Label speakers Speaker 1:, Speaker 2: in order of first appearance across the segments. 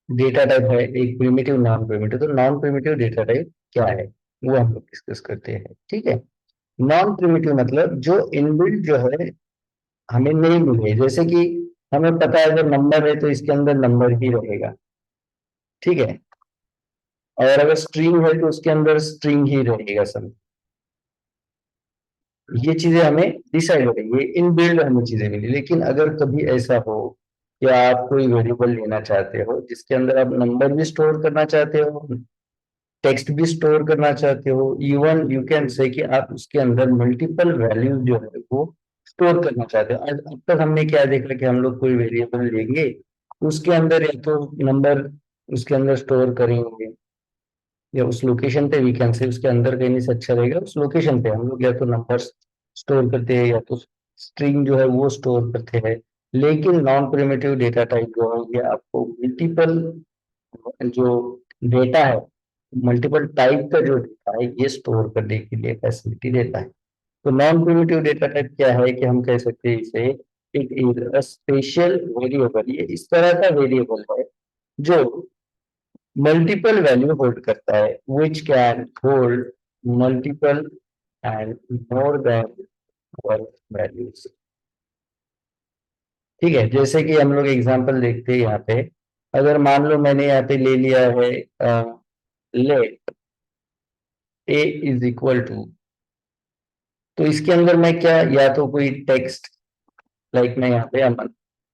Speaker 1: Data type है, एक primitive non primitive. तो नॉन प्रिमिटिव डेटा टाइप क्या है वो हम लोग डिस्कस करते हैं, ठीक है। नॉन प्रिमिटिव मतलब जो इनबिल्ट जो है हमें नहीं मिले, जैसे कि हमें पता है अगर नंबर है तो इसके अंदर नंबर ही रहेगा, ठीक है। और अगर स्ट्रिंग है तो उसके अंदर स्ट्रिंग ही रहेगा सब। ये चीजें हमें डिसाइड हो रही है, इनबिल्ड हमें चीजें मिली। लेकिन अगर कभी ऐसा हो कि आप कोई वेरिएबल लेना चाहते हो जिसके अंदर आप नंबर भी स्टोर करना चाहते हो, टेक्स्ट भी स्टोर करना चाहते हो, इवन यू कैन से कि आप उसके अंदर मल्टीपल वैल्यू जो है वो स्टोर करना चाहते हो। अब तक हमने क्या देखा कि हम लोग कोई वेरिएबल लेंगे, उसके अंदर या तो नंबर उसके अंदर स्टोर करेंगे, या उस लोकेशन पे, वी कैन से उसके अंदर कहीं से अच्छा रहेगा, उस लोकेशन पे हम लोग या तो नंबर्स स्टोर करते हैं या तो स्ट्रिंग जो है वो स्टोर करते हैं। लेकिन नॉन प्रिमिटिव डेटा टाइप जो है ये आपको मल्टीपल जो डेटा है, मल्टीपल टाइप का जो डेटा है ये स्टोर करने के लिए फैसिलिटी देता है। तो नॉन प्रिमिटिव डेटा टाइप क्या है कि हम कह सकते हैं इसे, it is a special variable, ये इस तरह का वेरिएबल है जो मल्टीपल वैल्यू होल्ड करता है, which can hold multiple and more than one values, ठीक है। जैसे कि हम लोग एग्जांपल देखते हैं यहाँ पे, अगर मान लो मैंने यहाँ पे ले लिया है let a is equal to, तो इसके अंदर मैं क्या, या तो कोई टेक्स्ट, लाइक मैं यहाँ पे अमन,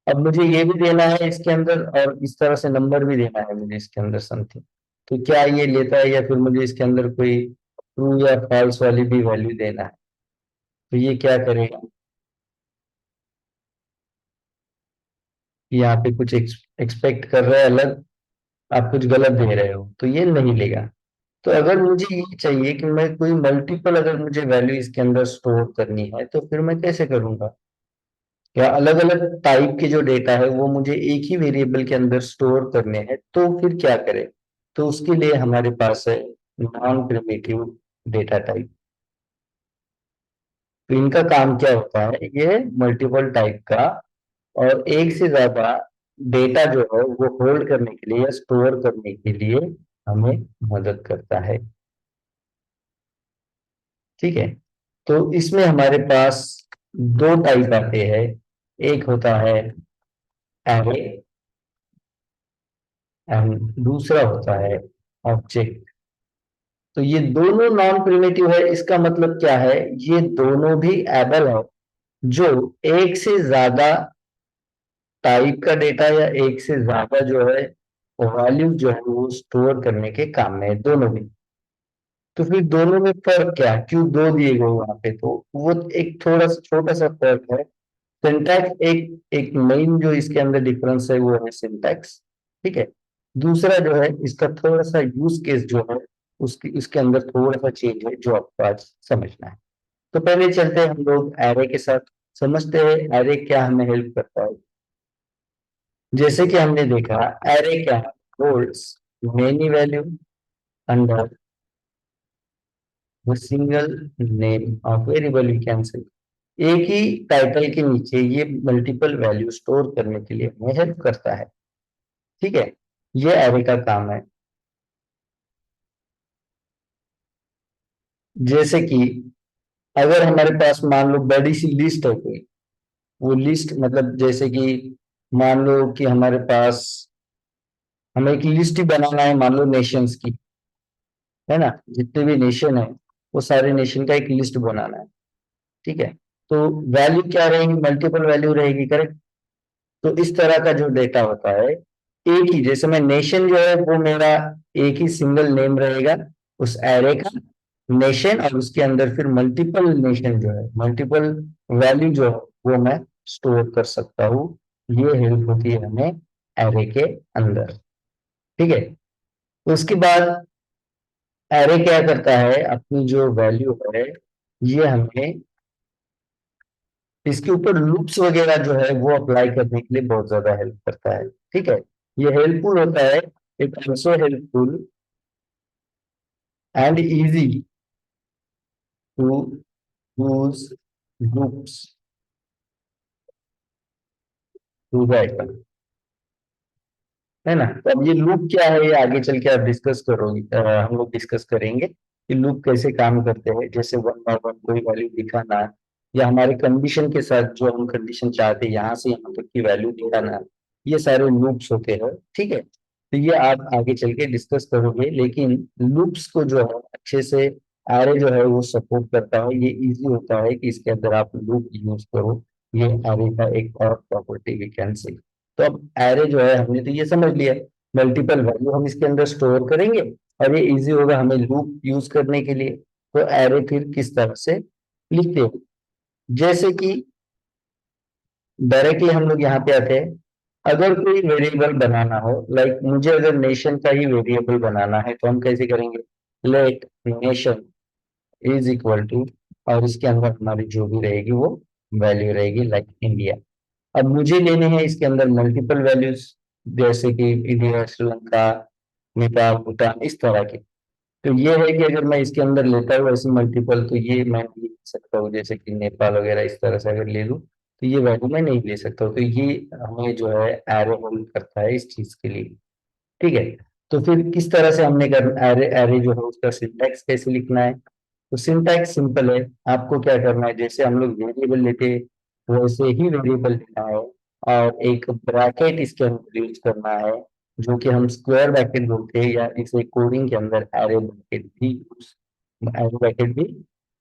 Speaker 1: अब मुझे ये भी देना है इसके अंदर और इस तरह से नंबर भी देना है मुझे इसके अंदर समथिंग, तो क्या ये लेता है, या फिर मुझे इसके अंदर कोई ट्रू या फॉल्स वाली भी वैल्यू देना है, तो ये क्या करेगा, यहाँ पे कुछ एक्सपेक्ट कर रहा है अलग, आप कुछ गलत दे रहे हो तो ये नहीं लेगा। तो अगर मुझे ये चाहिए कि मैं कोई मल्टीपल अगर मुझे वैल्यू इसके अंदर स्टोर करनी है तो फिर मैं कैसे करूंगा, या अलग अलग टाइप के जो डेटा है वो मुझे एक ही वेरिएबल के अंदर स्टोर करने हैं, तो फिर क्या करें। तो उसके लिए हमारे पास है नॉन प्रिमिटिव डेटा टाइप। तो इनका काम क्या होता है, ये मल्टीपल टाइप का और एक से ज्यादा डेटा जो है वो होल्ड करने के लिए या स्टोर करने के लिए हमें मदद करता है, ठीक है। तो इसमें हमारे पास दो टाइप आते हैं, एक होता है एरे एंड दूसरा होता है ऑब्जेक्ट। तो ये दोनों नॉन प्रिमिटिव है, इसका मतलब क्या है, ये दोनों भी एबल है जो एक से ज्यादा टाइप का डेटा या एक से ज्यादा जो है वैल्यू जो है वो स्टोर करने के काम में है, दोनों भी। तो फिर दोनों में फर्क क्या है? क्यों दो दिए गए वहां पे, तो वो एक थोड़ा सा छोटा सा फर्क है। सिंटैक्स एक एक मेन जो इसके अंदर डिफरेंस है वो है सिंटैक्स, ठीक है। दूसरा जो है इसका थोड़ा सा यूज केस जो है उसकी उसके अंदर थोड़ा सा चेंज है जो आपको आज समझना है। तो पहले चलते हैं हम लोग एरे के साथ, समझते हैं एरे क्या हमें हेल्प करता है। जैसे कि हमने देखा, एरे क्या holds many value under the single name of variable, we can say एक ही टाइटल के नीचे ये मल्टीपल वैल्यू स्टोर करने के लिए हमें हेल्प करता है, ठीक है। ये एरे का काम है। जैसे कि अगर हमारे पास मान लो बड़ी सी लिस्ट है कोई, वो लिस्ट मतलब जैसे कि मान लो कि हमारे पास, हमें एक लिस्ट ही बनाना है मान लो नेशंस की, है ना, जितने भी नेशन है वो सारे नेशन का एक लिस्ट बनाना है, ठीक है। तो वैल्यू क्या रहेगी, मल्टीपल वैल्यू रहेगी, करेक्ट। तो इस तरह का जो डेटा होता है, एक ही, जैसे मैं नेशन जो है वो मेरा एक ही सिंगल नेम रहेगा उस एरे का, नेशन, और उसके अंदर फिर मल्टीपल नेशन जो है, मल्टीपल वैल्यू जो है वो मैं स्टोर कर सकता हूँ। ये हेल्प होती है हमें एरे के अंदर, ठीक है। तो उसके बाद एरे क्या करता है, अपनी जो वैल्यू है ये हमें इसके ऊपर लूप्स वगैरह जो है वो अप्लाई करने के लिए बहुत ज्यादा हेल्प करता है, ठीक है। ये हेल्पफुल होता है, it also helpful and easy to use loops to the item. है ना। तो अब ये लूप क्या है, ये आगे चल के आप डिस्कस करोगे, हम लोग डिस्कस करेंगे कि लूप कैसे काम करते हैं। जैसे वन बाय वन कोई वैल्यू दिखाना, या हमारे कंडीशन के साथ जो हम कंडीशन चाहते हैं यहाँ से यहाँ तक की वैल्यू दिखाना, ये सारे लूप्स होते हैं। ठीक है, तो ये आप आगे चल के डिस्कस करोगे। लेकिन लूप्स को जो है अच्छे से एरे जो है वो सपोर्ट करता है। ये इजी होता है कि इसके अंदर आप लूप यूज करो। ये एरे का एक और प्रॉपर्टी वी कैन सी। तो अब एरे जो है हमने तो ये समझ लिया, मल्टीपल वैल्यू हम इसके अंदर स्टोर करेंगे और ये इजी होगा हमें लूप यूज करने के लिए। तो एरे फिर किस तरह से लिखते हैं, जैसे कि डायरेक्टली हम लोग यहाँ पे आते हैं। अगर कोई वेरिएबल बनाना हो, लाइक मुझे अगर नेशन का ही वेरिएबल बनाना है, तो हम कैसे करेंगे, let nation is equal to, और इसके अंदर हमारी जो भी रहेगी वो वैल्यू रहेगी, लाइक इंडिया। अब मुझे लेने हैं इसके अंदर मल्टीपल वैल्यूज, जैसे कि इंडिया, श्रीलंका, नेपाल, भूटान, इस तरह के। तो ये है कि अगर मैं इसके अंदर लेता हूँ ऐसे मल्टीपल, तो ये मैं नहीं ले सकता हूँ, जैसे कि नेपाल वगैरह इस तरह से अगर ले लूँ तो ये वैल्यू मैं नहीं ले सकता हूँ। तो ये हमें जो है एरो होल्ड करता है इस चीज के लिए। ठीक है, तो फिर किस तरह से हमने करना, एरे एरे जो है उसका सिंटैक्स कैसे लिखना है। तो सिंटैक्स सिंपल है, आपको क्या करना है, जैसे हम लोग वेरिएबल लेते हैं वैसे ही वेरिएबल लेना है, और एक ब्रैकेट इसके अंदर यूज करना है, जो कि हम स्क्वायर ब्रैकेट बोलते हैं, या इसे कोडिंग के अंदर एरो ब्रैकेट भी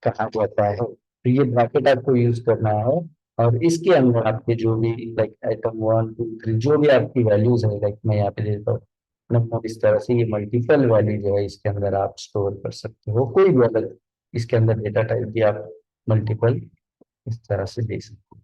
Speaker 1: कहा जाता है। तो ये ब्रैकेट आपको यूज करना है, और इसके अंदर आपके जो भी like item one two three जो भी आपकी वैल्यूज है, लाइक मैं यहाँ पे देता हूँ नंबर, इस तरह से ये मल्टीपल वैल्यू जो है इसके अंदर आप स्टोर कर सकते हो। कोई भी अलग इसके अंदर डेटा टाइप भी आप मल्टीपल इस तरह से दे सकते हो।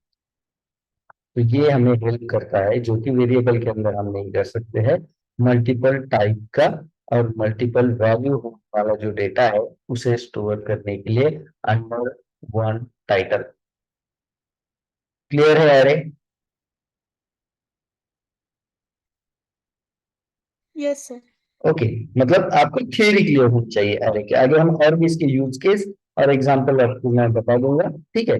Speaker 1: तो ये हमें हेल्प करता है, जो कि वेरिएबल के अंदर हम नहीं कर सकते हैं, मल्टीपल टाइप का और मल्टीपल वैल्यू वाला जो डेटा है उसे स्टोर करने के लिए अंडर वन टाइटल। क्लियर है अरे।
Speaker 2: Yes sir.
Speaker 1: ओके, मतलब आपको थियरी क्लियर होनी चाहिए अरे के। आगे हम और भी इसके यूज केस और एग्जांपल आपको मैं बता दूंगा। ठीक है,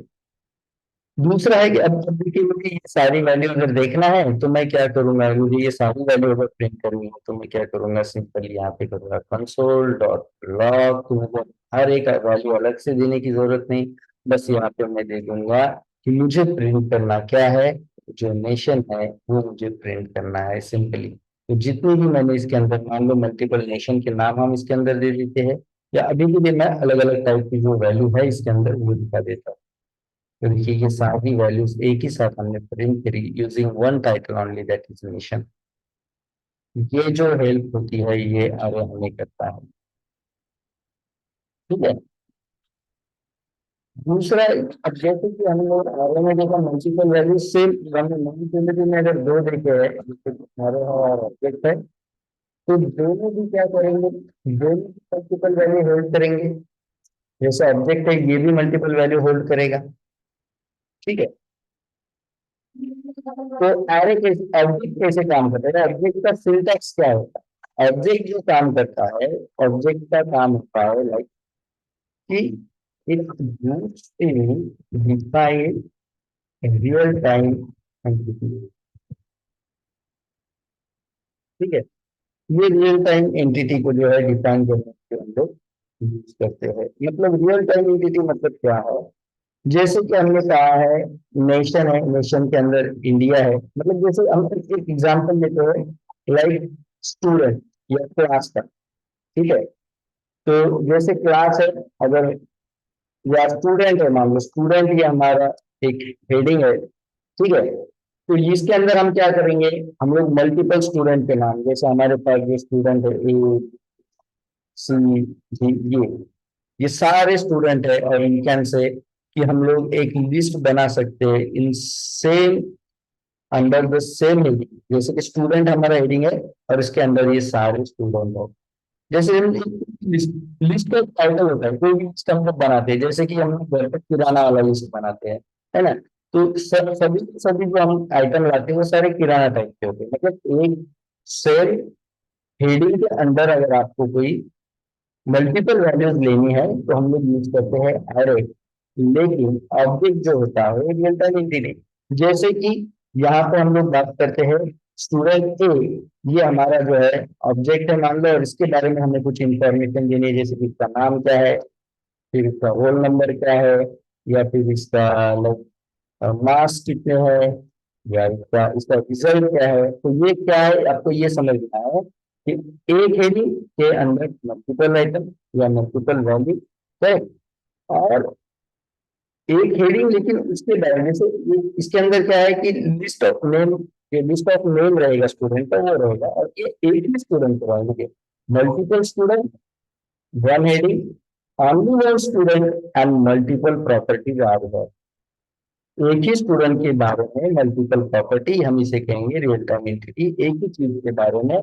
Speaker 1: दूसरा है कि अब देखिए मुझे ये सारी वैल्यू अगर देखना है तो मैं क्या करूंगा, मुझे ये सारी वैल्यू अगर प्रिंट करनी है तो मैं क्या करूंगा, सिंपल यहाँ पे करूंगा कंसोल डॉट लॉग। तो मुझे हर एक वैल्यू अलग से देने की जरूरत नहीं, बस यहाँ पे मैं दे दूंगा कि मुझे प्रिंट करना क्या है, जो नेशन है वो मुझे प्रिंट करना है सिंपली। तो जितनी भी मैंने इसके अंदर मान लो मल्टीपल नेशन के नाम हम इसके अंदर दे देते हैं, या अभी के लिए मैं अलग अलग टाइप की जो वैल्यू है इसके अंदर वो दिखा देता हूँ। तो देखिए ये सारी वैल्यूज एक ही साथ हमने प्रिंट करी using one title only, that is nation. ये जो हेल्प होती है ये आगे हमें करता है। ठीक है, दूसरा, अब जैसे कि हम लोग आगे में देखा मल्टीपल वैल्यू सेम, हमने मल्टीपलिटी में अगर दो देखे हैं, जैसे कि हमारे और ऑब्जेक्ट है, तो दोनों भी क्या करेंगे, दोनों मल्टीपल वैल्यू होल्ड करेंगे। जैसे ऑब्जेक्ट है ये भी मल्टीपल वैल्यू होल्ड करेगा। ठीक है, तो एरे कैसे, ऑब्जेक्ट कैसे काम करता है, ऑब्जेक्ट का सिंटैक्स क्या होता है। ऑब्जेक्ट जो काम करता है, ऑब्जेक्ट का काम होता है लाइक कि it uses to define real time entity. ठीक है, ये रियल टाइम एंटिटी को जो है डिफाइन करने के लिए हम लोग यूज करते हैं। मतलब रियल टाइम एंटिटी मतलब क्या है, जैसे कि हमने कहा है नेशन है, नेशन के अंदर इंडिया है, मतलब जैसे हम एक एग्जांपल लेते हैं, लाइक स्टूडेंट या क्लास का। ठीक है, तो जैसे क्लास है, अगर या स्टूडेंट है, मान लो स्टूडेंट ये हमारा एक हेडिंग है। ठीक है, तो इसके अंदर हम क्या करेंगे, हम लोग मल्टीपल स्टूडेंट के नाम, जैसे हमारे पास ये स्टूडेंट है ए सी डी, ये सारे स्टूडेंट है, और इन कैन से कि हम लोग एक लिस्ट बना सकते हैं in same, under the same heading. जैसे कि स्टूडेंट हमारा हेडिंग है और इसके अंदर ये सारे स्टूडेंट है। जैसे हम लिस्ट का टाइटल होता है, कोई भी लिस्ट हम लोग बनाते हैं, जैसे कि हम लोग घर पे किराना वाला लिस्ट बनाते हैं, है ना। तो सब सभी सभी जो हम आइटम लाते हैं वो सारे किराना टाइप के होते हैं। मतलब एक सेल हेडिंग के अंदर अगर आपको कोई मल्टीपल वैल्यूज लेनी है तो हम लोग यूज करते हैं एरे। लेकिन ऑब्जेक्ट जो होता है वो रियल टाइम एंटिटी, जैसे कि यहाँ पे हम लोग बात करते हैं स्टूडेंट ए ये हमारा जो है ऑब्जेक्ट है मान लो, और इसके बारे में हमें कुछ इंफॉर्मेशन देनी है, जैसे कि इसका नाम क्या है, फिर इसका रोल नंबर क्या है, या फिर इसका मार्क्स कितने हैं, या इसका इसका रिजल्ट क्या है। तो ये क्या है, आपको ये समझना है कि एक हेडिंग के अंदर मल्टीपल आइटम या मल्टीपल वैल्यू है, और एक हेडिंग, लेकिन उसके बारे में से इसके अंदर क्या है कि लिस्ट ऑफ नेम, ये लिस्ट ऑफ नेम रहेगा स्टूडेंट का, वो रहेगा, और ये एक ही स्टूडेंट को रहेंगे। Multiple student, one heading, only one student and multiple properties are there. एक ही स्टूडेंट के बारे में मल्टीपल प्रॉपर्टी, हम इसे कहेंगे रियल टाइम एंटिटी। एक ही चीज के बारे में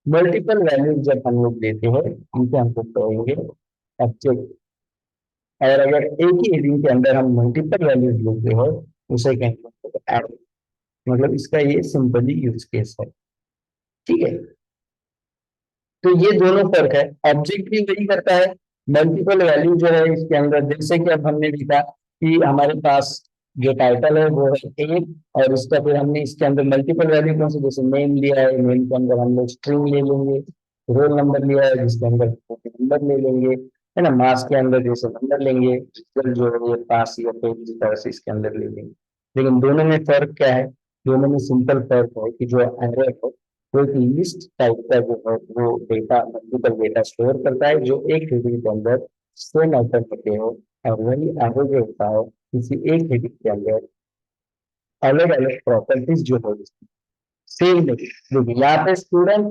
Speaker 1: मल्टीपल वैल्यूज जब हम लोग देते हैं, इनसे हम लोग कहेंगे ऑब्जेक्ट। और अगर एक ही हेडिंग के अंदर हम मल्टीपल वैल्यूज लेते हो, उसे कहेंगे एरे। मतलब इसका ये सिंपली यूज केस है। ठीक है, तो ये दोनों फर्क है। ऑब्जेक्ट भी वही करता है, मल्टीपल वैल्यू जो है इसके अंदर, जैसे कि अब हमने लिखा कि हमारे पास जो टाइटल है वो है एक, और इसका फिर हमने इसके अंदर मल्टीपल वैल्यू कौन से, जैसे नेम लिया है, नेम के अंदर हम लोग स्ट्रिंग ले लेंगे। रोल नंबर लिया है जिसके अंदर नंबर ले लेंगे, है ना। मार्क्स के अंदर जैसे नंबर लेंगे, रिजल्ट जो है ये पास या फेल इस तरह से इसके अंदर ले लेंगे। लेकिन दोनों में फर्क क्या है, दोनों में सिंपल फर्क है कि जो एरे है वो एक लिस्ट टाइप का जो है वो डेटा, मल्टीपल डेटा स्टोर करता है, जो एक हेडिंग के अंदर सेम आइटम होते हैं। और वही आगे जो होता है किसी एक हेडिंग के अंदर अलग अलग प्रॉपर्टीज जो है सेम नहीं। देखिए यहाँ पे स्टूडेंट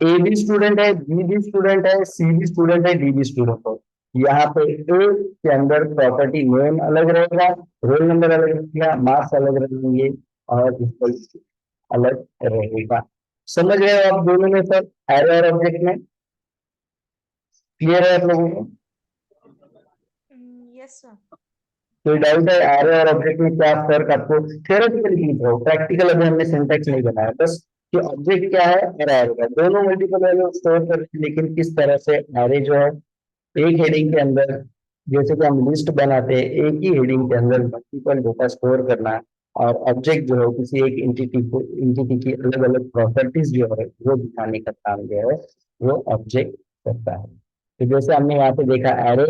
Speaker 1: ए भी स्टूडेंट है, बी भी स्टूडेंट है, सी भी स्टूडेंट है, डी भी स्टूडेंट है। यहाँ पे ए के अंदर प्रॉपर्टी नेम अलग रहेगा, रोल नंबर अलग रहेगा, मार्क्स अलग रहेंगे, और रिजल्ट अलग रहेगा। समझ रहे हो आप दोनों में सर, एरे और ऑब्जेक्ट में? क्लियर है आप लोगों को?
Speaker 2: Yes sir.
Speaker 1: कोई डाउट है एरे और ऑब्जेक्ट में क्या फर्क आपको थियोरेटिकली लिख रहा हूँ, प्रैक्टिकल अभी हमने सिंटैक्स नहीं बनाया, बस कि ऑब्जेक्ट क्या है और एरे क्या है। दोनों मल्टीपल वैल्यू स्टोर कर रहे हैं, लेकिन किस तरह से। एरे जो है एक हेडिंग के अंदर, जैसे कि हम लिस्ट बनाते हैं, एक ही हेडिंग के अंदर मल्टीपल डेटा स्टोर करना। और ऑब्जेक्ट जो है किसी एक इंटिटी की अलग अलग प्रॉपर्टीज जो है वो दिखाने का काम जो है वो ऑब्जेक्ट करता है। तो जैसे हमने यहाँ पे देखा एरे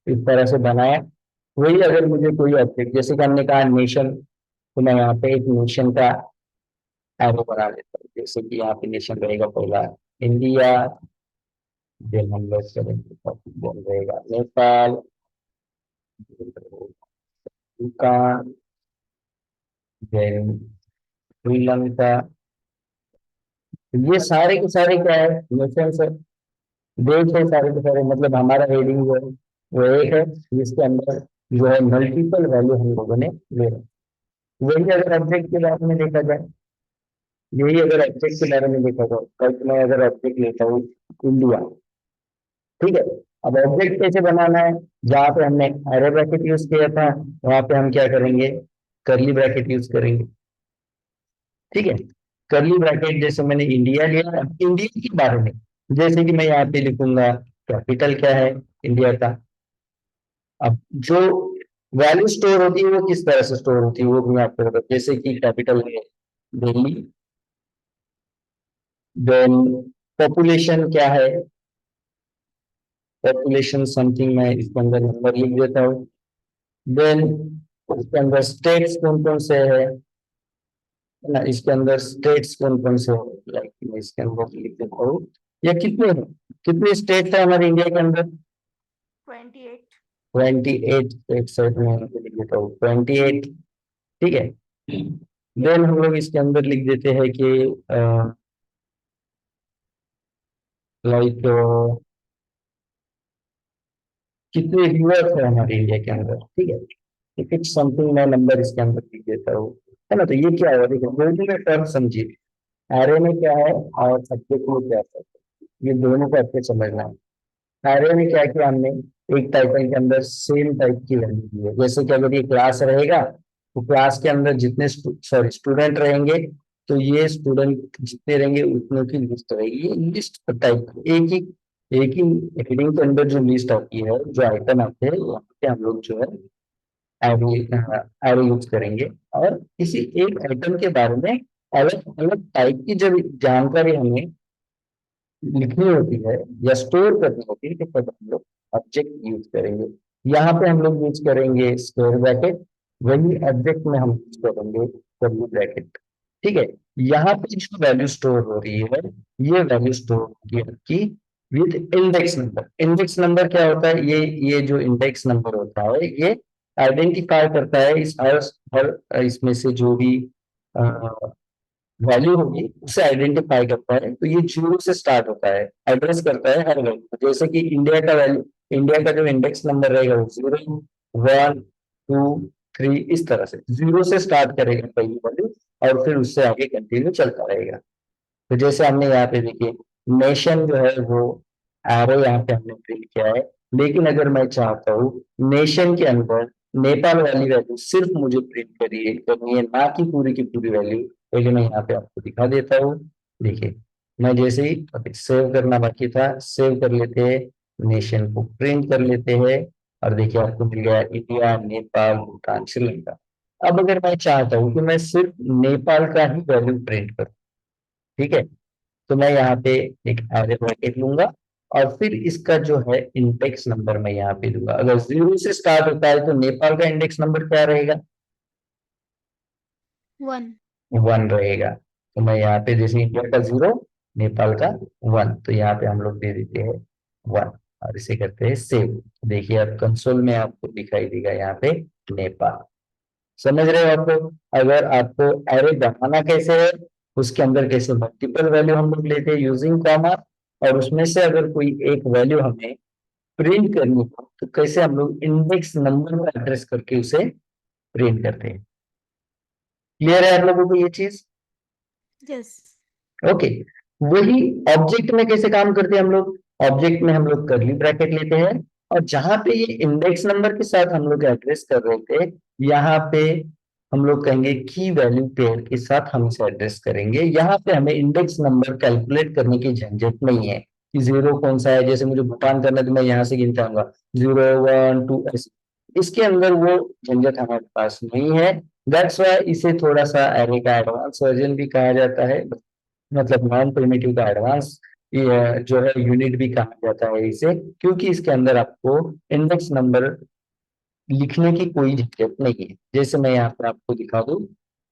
Speaker 1: इस तरह से बनाया, वही अगर मुझे कोई ऑब्जेक्ट, जैसे कि हमने कहा नेशन, तो मैं यहाँ पे एक नेशन का एरो बना लेता हूँ। जैसे कि यहाँ पे नेशन रहेगा पहला इंडिया, देन हम लोग करेंगे देन रहेगा नेपाल, भूटान, देन श्रीलंका। ये सारे के सारे क्या है, नेशन से देश है सारे के सारे। मतलब हमारा हेडिंग जो है वो एक है, जिसके अंदर जो है मल्टीपल वैल्यू हम लोगों ने ले रहे हैं। वही अगर ऑब्जेक्ट के बारे में देखा जाए, यही अगर ऑब्जेक्ट के बारे में देखा जाए, तो मैं अगर ऑब्जेक्ट लेता हूँ इंडिया, ठीक है। अब ऑब्जेक्ट कैसे बनाना है, जहाँ पे हमने एरे ब्रैकेट यूज किया था, वहां पे हम क्या करेंगे, करली ब्रैकेट यूज करेंगे। ठीक है, करली ब्रैकेट जैसे मैंने इंडिया लिया, अब इंडिया के बारे में जैसे कि मैं यहाँ पे लिखूंगा कैपिटल क्या है इंडिया का। अब जो वैल्यू स्टोर होती है वो किस तरह से स्टोर होती है वो भी मैं आपको बताऊं। जैसे कि कैपिटल है दिल्ली, देन पॉपुलेशन क्या है, पॉपुलेशन समथिंग, मैं इसके अंदर नंबर लिख देता हूँ। देन इसके अंदर स्टेट्स कौन कौन से है ना, इसके अंदर स्टेट्स कौन कौन से हैं, लाइक मैं इसके अंदर लिख देता हूँ। या कितने हैं, कितने स्टेट है हमारे इंडिया के अंदर?
Speaker 2: 28।
Speaker 1: 28 स्टेट्स है, तो मैं यहाँ पे लिख देता हूँ 28। ठीक है, देन हम लोग इसके अंदर लिख देते हैं कि लाइक कितने रिवर्स है हमारे इंडिया के अंदर। ठीक है, कुछ समथिंग मैं नंबर इसके अंदर लिख देता हूँ, है ना। तो ये क्या है, देखो दोनों में टर्म समझिए, एरे में क्या है और सब्जेक्ट में क्या है, ये दोनों को अच्छे समझना है। एरे में क्या किया हमने, एक टाइटल के अंदर सेम टाइप की वैल्यू दी है। जैसे कि अगर ये क्लास रहेगा, तो क्लास के अंदर जितने स्टूडेंट रहेंगे, तो ये स्टूडेंट जितने रहेंगे उतनों की लिस्ट रहेगी। ये लिस्ट टाइप एक ही हेडिंग के अंदर जो लिस्ट आती है, जो आइटम आते हैं, वहाँ पे हम लोग जो है एरो यूज करेंगे, और किसी एक आइटम के बारे में अलग अलग टाइप की जब जानकारी हमें लिखनी होती है या स्टोर करनी होती है, तो तब हम लोग ऑब्जेक्ट यूज करेंगे। यहाँ पे हम लोग यूज करेंगे स्क्वायर ब्रैकेट, वही ऑब्जेक्ट में हम यूज करेंगे कर्ली ब्रैकेट। ठीक है। यहाँ पे जो वैल्यू स्टोर हो रही है, ये वैल्यू स्टोर होगी आपकी with index number. Index number क्या होता है? ये जो इंडेक्स नंबर होता है, ये आइडेंटिफाई करता है इस हर इसमें से जो भी वैल्यू होगी उसे आइडेंटिफाई करता है। तो ये जीरो से स्टार्ट होता है, एड्रेस करता है हर वैल्यू। जैसे कि इंडिया का वैल्यू, इंडिया का जो इंडेक्स नंबर रहेगा वो 0, 1, 2, 3, इस तरह से जीरो से स्टार्ट करेगा पहली वैल्यू, और फिर उससे आगे कंटिन्यू चलता रहेगा। तो जैसे हमने यहाँ पे देखिए, नेशन जो है वो एरो यहाँ पे हमने प्रिंट किया है। लेकिन अगर मैं चाहता हूँ नेशन के अंदर नेपाल वाली वैल्यू सिर्फ मुझे प्रिंट करिए करनी है, ना कि पूरी की पूरी वैल्यू, पहले मैं यहाँ पे आपको दिखा देता हूँ। देखिए, मैं जैसे ही सेव करना बाकी था, सेव कर लेते हैं, नेशन को प्रिंट कर लेते हैं, और देखिए आपको मिल गया इंडिया, नेपाल, भूटान, श्रीलंका। अब अगर मैं चाहता हूँ कि मैं सिर्फ नेपाल का ही वैल्यू प्रिंट करूँ, ठीक है, तो मैं यहाँ पे एक एरे ब्रैकेट लूंगा, और फिर इसका जो है इंडेक्स नंबर मैं यहाँ पे दूंगा। अगर 0 से स्टार्ट होता है तो नेपाल का इंडेक्स नंबर क्या रहेगा?
Speaker 2: 1.
Speaker 1: 1 रहेगा। तो मैं यहाँ पे जैसे इंडिया का 0, नेपाल का 1, तो यहाँ पे हम लोग दे देते हैं 1, और इसे करते हैं सेव। देखिए अब कंसोल में आपको दिखाई देगा यहाँ पे नेपाल। समझ रहे हो आपको? अगर आपको एरे बनाना कैसे है, उसके अंदर कैसे मल्टीपल वैल्यू हम लोग लेते हैं यूजिंग कॉमा, और उसमें से अगर कोई एक वैल्यू हमें प्रिंट करनी हो तो कैसे हम लोग इंडेक्स नंबर को एड्रेस करके उसे प्रिंट करते हैं। क्लियर है आप लोगों को ये चीज?
Speaker 2: Yes.
Speaker 1: ओके। वही ऑब्जेक्ट में कैसे काम करते हैं हम लोग? ऑब्जेक्ट में हम लोग कर्ली ब्रैकेट लेते हैं, और जहां पे ये इंडेक्स नंबर के साथ हम लोग एड्रेस कर रहे थे, यहाँ पे हम लोग कहेंगे की वैल्यू पेयर के साथ हम इसे एड्रेस करेंगे। यहाँ पे हमें इंडेक्स नंबर कैलकुलेट करने की झंझट नहीं है कि जीरो कौन सा है। जैसे मुझे भुटान करना है तो मैं यहाँ से गिनता हूँ 0, 1, 2 ऐसे। इसके अंदर वो झंझट हमारे पास नहीं है। दैट्स वाई इसे थोड़ा सा एरे का एडवांस वर्जन भी कहा जाता है, मतलब नॉन प्रिमिटिव का एडवांस जो है यूनिट भी कहा जाता है इसे, क्योंकि इसके अंदर आपको इंडेक्स नंबर लिखने की कोई झंझट नहीं है। जैसे मैं यहाँ पर आपको दिखा दूं,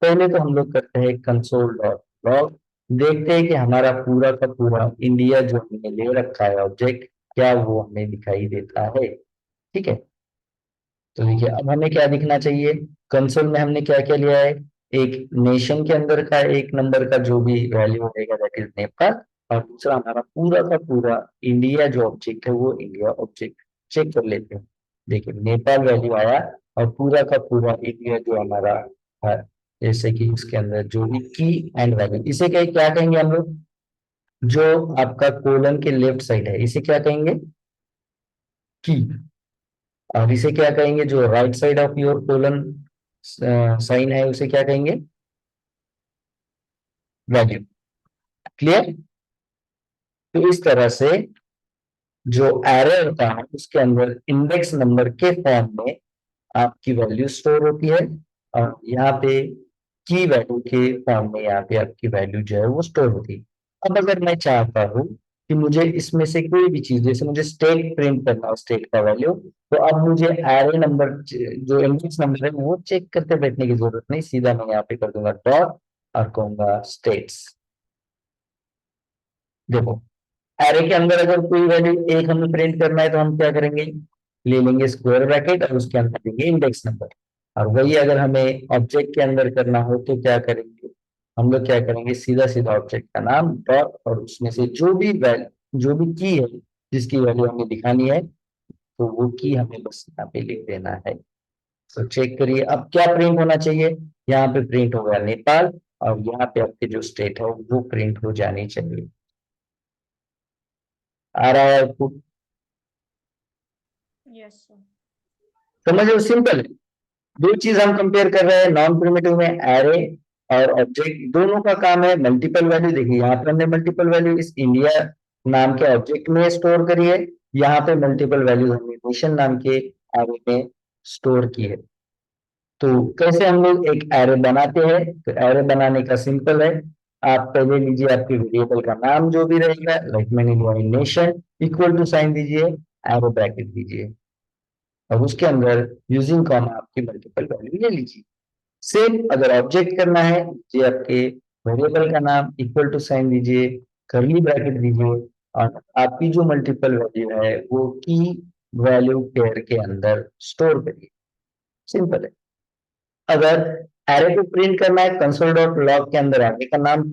Speaker 1: पहले तो हम लोग करते हैं कंसोल डॉट लॉग, देखते हैं कि हमारा पूरा का पूरा इंडिया जो हमने ले रखा है ऑब्जेक्ट, क्या वो हमें दिखाई देता है। ठीक है। तो देखिए अब हमें क्या दिखना चाहिए, कंसोल में हमने क्या क्या लिया है, एक नेशन के अंदर का एक नंबर का जो भी वैल्यू रहेगा दैट इज नेपाल, और दूसरा हमारा पूरा का पूरा इंडिया जो ऑब्जेक्ट है वो इंडिया ऑब्जेक्ट। चेक कर लेते हैं। देखिए नेपाल वैल्यू आया, और पूरा का पूरा इंडिया जो हमारा है, जैसे कि इसके अंदर जो भी की एंड वैल्यू, इसे क्या क्या कहेंगे हम लोग? जो आपका कोलन के लेफ्ट साइड है इसे क्या कहेंगे? की। और इसे क्या कहेंगे? जो right side of your colon sign है उसे क्या कहेंगे? वैल्यू। क्लियर? तो इस तरह से जो एरे होता है उसके अंदर इंडेक्स नंबर के फॉर्म में आपकी वैल्यू स्टोर होती है, और यहाँ पे की वैल्यू के फॉर्म में यहाँ पे आपकी वैल्यू जो है वो स्टोर होती है। अब अगर मैं चाहता हूँ कि मुझे इसमें से कोई भी चीज, जैसे मुझे स्टेट प्रिंट करना है, स्टेट का वैल्यू, तो अब मुझे एरे नंबर जो इंडेक्स नंबर है वो चेक करते बैठने की जरूरत नहीं, सीधा मैं यहाँ पे कर दूंगा डॉट, और कहूंगा स्टेट्स। देखो, एरे के अंदर अगर कोई वैल्यू एक हमें प्रिंट करना है तो हम क्या करेंगे, ले लेंगे स्क्वायर ब्रैकेट और उसके अंदर देंगे इंडेक्स नंबर। और वही अगर हमें ऑब्जेक्ट के अंदर करना हो तो क्या करेंगे, हम लोग क्या करेंगे, सीधा सीधा ऑब्जेक्ट का नाम डॉट, और उसमें से जो भी वैल्यू, जो भी की है जिसकी वैल्यू हमें दिखानी है, तो वो की हमें बस यहाँ पे लिख देना है। तो चेक करिए अब क्या प्रिंट होना चाहिए, यहाँ पे प्रिंट होगा नेपाल, और यहाँ पे आपके जो स्टेट है वो प्रिंट हो जानी चाहिए। आ रहा है आपको?
Speaker 2: Yes, sir.
Speaker 1: समझो, सिंपल है। दो चीज हम कंपेयर कर रहे हैं, नॉन प्रिमिटिव में एरे और ऑब्जेक्ट, दोनों का काम है मल्टीपल वैल्यू। देखिए यहाँ पे हमने मल्टीपल वैल्यू इस इंडिया नाम के ऑब्जेक्ट में स्टोर करी है, यहाँ पे मल्टीपल वैल्यू हमने नेशन नाम के एरे में स्टोर की है। तो कैसे हम लोग एक एरे बनाते हैं? तो एरे बनाने का सिंपल है, आप पहले लीजिए आपके वेरिएबल का नाम जो भी रहेगा, लाइक मैंने लिया नेशन, इक्वल टू साइन दीजिए, एरो ब्रैकेट दीजिए, और उसके अंदर यूजिंग कॉमा आपकी मल्टीपल वैल्यू ले लीजिए। सेम अगर ऑब्जेक्ट करना है, ये आपके वेरिएबल का नाम इक्वल टू साइन दीजिए, कर्ली ब्रैकेट दीजिए, और आपकी जो मल्टीपल वैल्यू है वो की वैल्यू पेयर के अंदर स्टोर करिए। सिंपल है। अगर एरे को प्रिंट करना है, कंसोल डॉट लॉग के अंदर एरे का नाम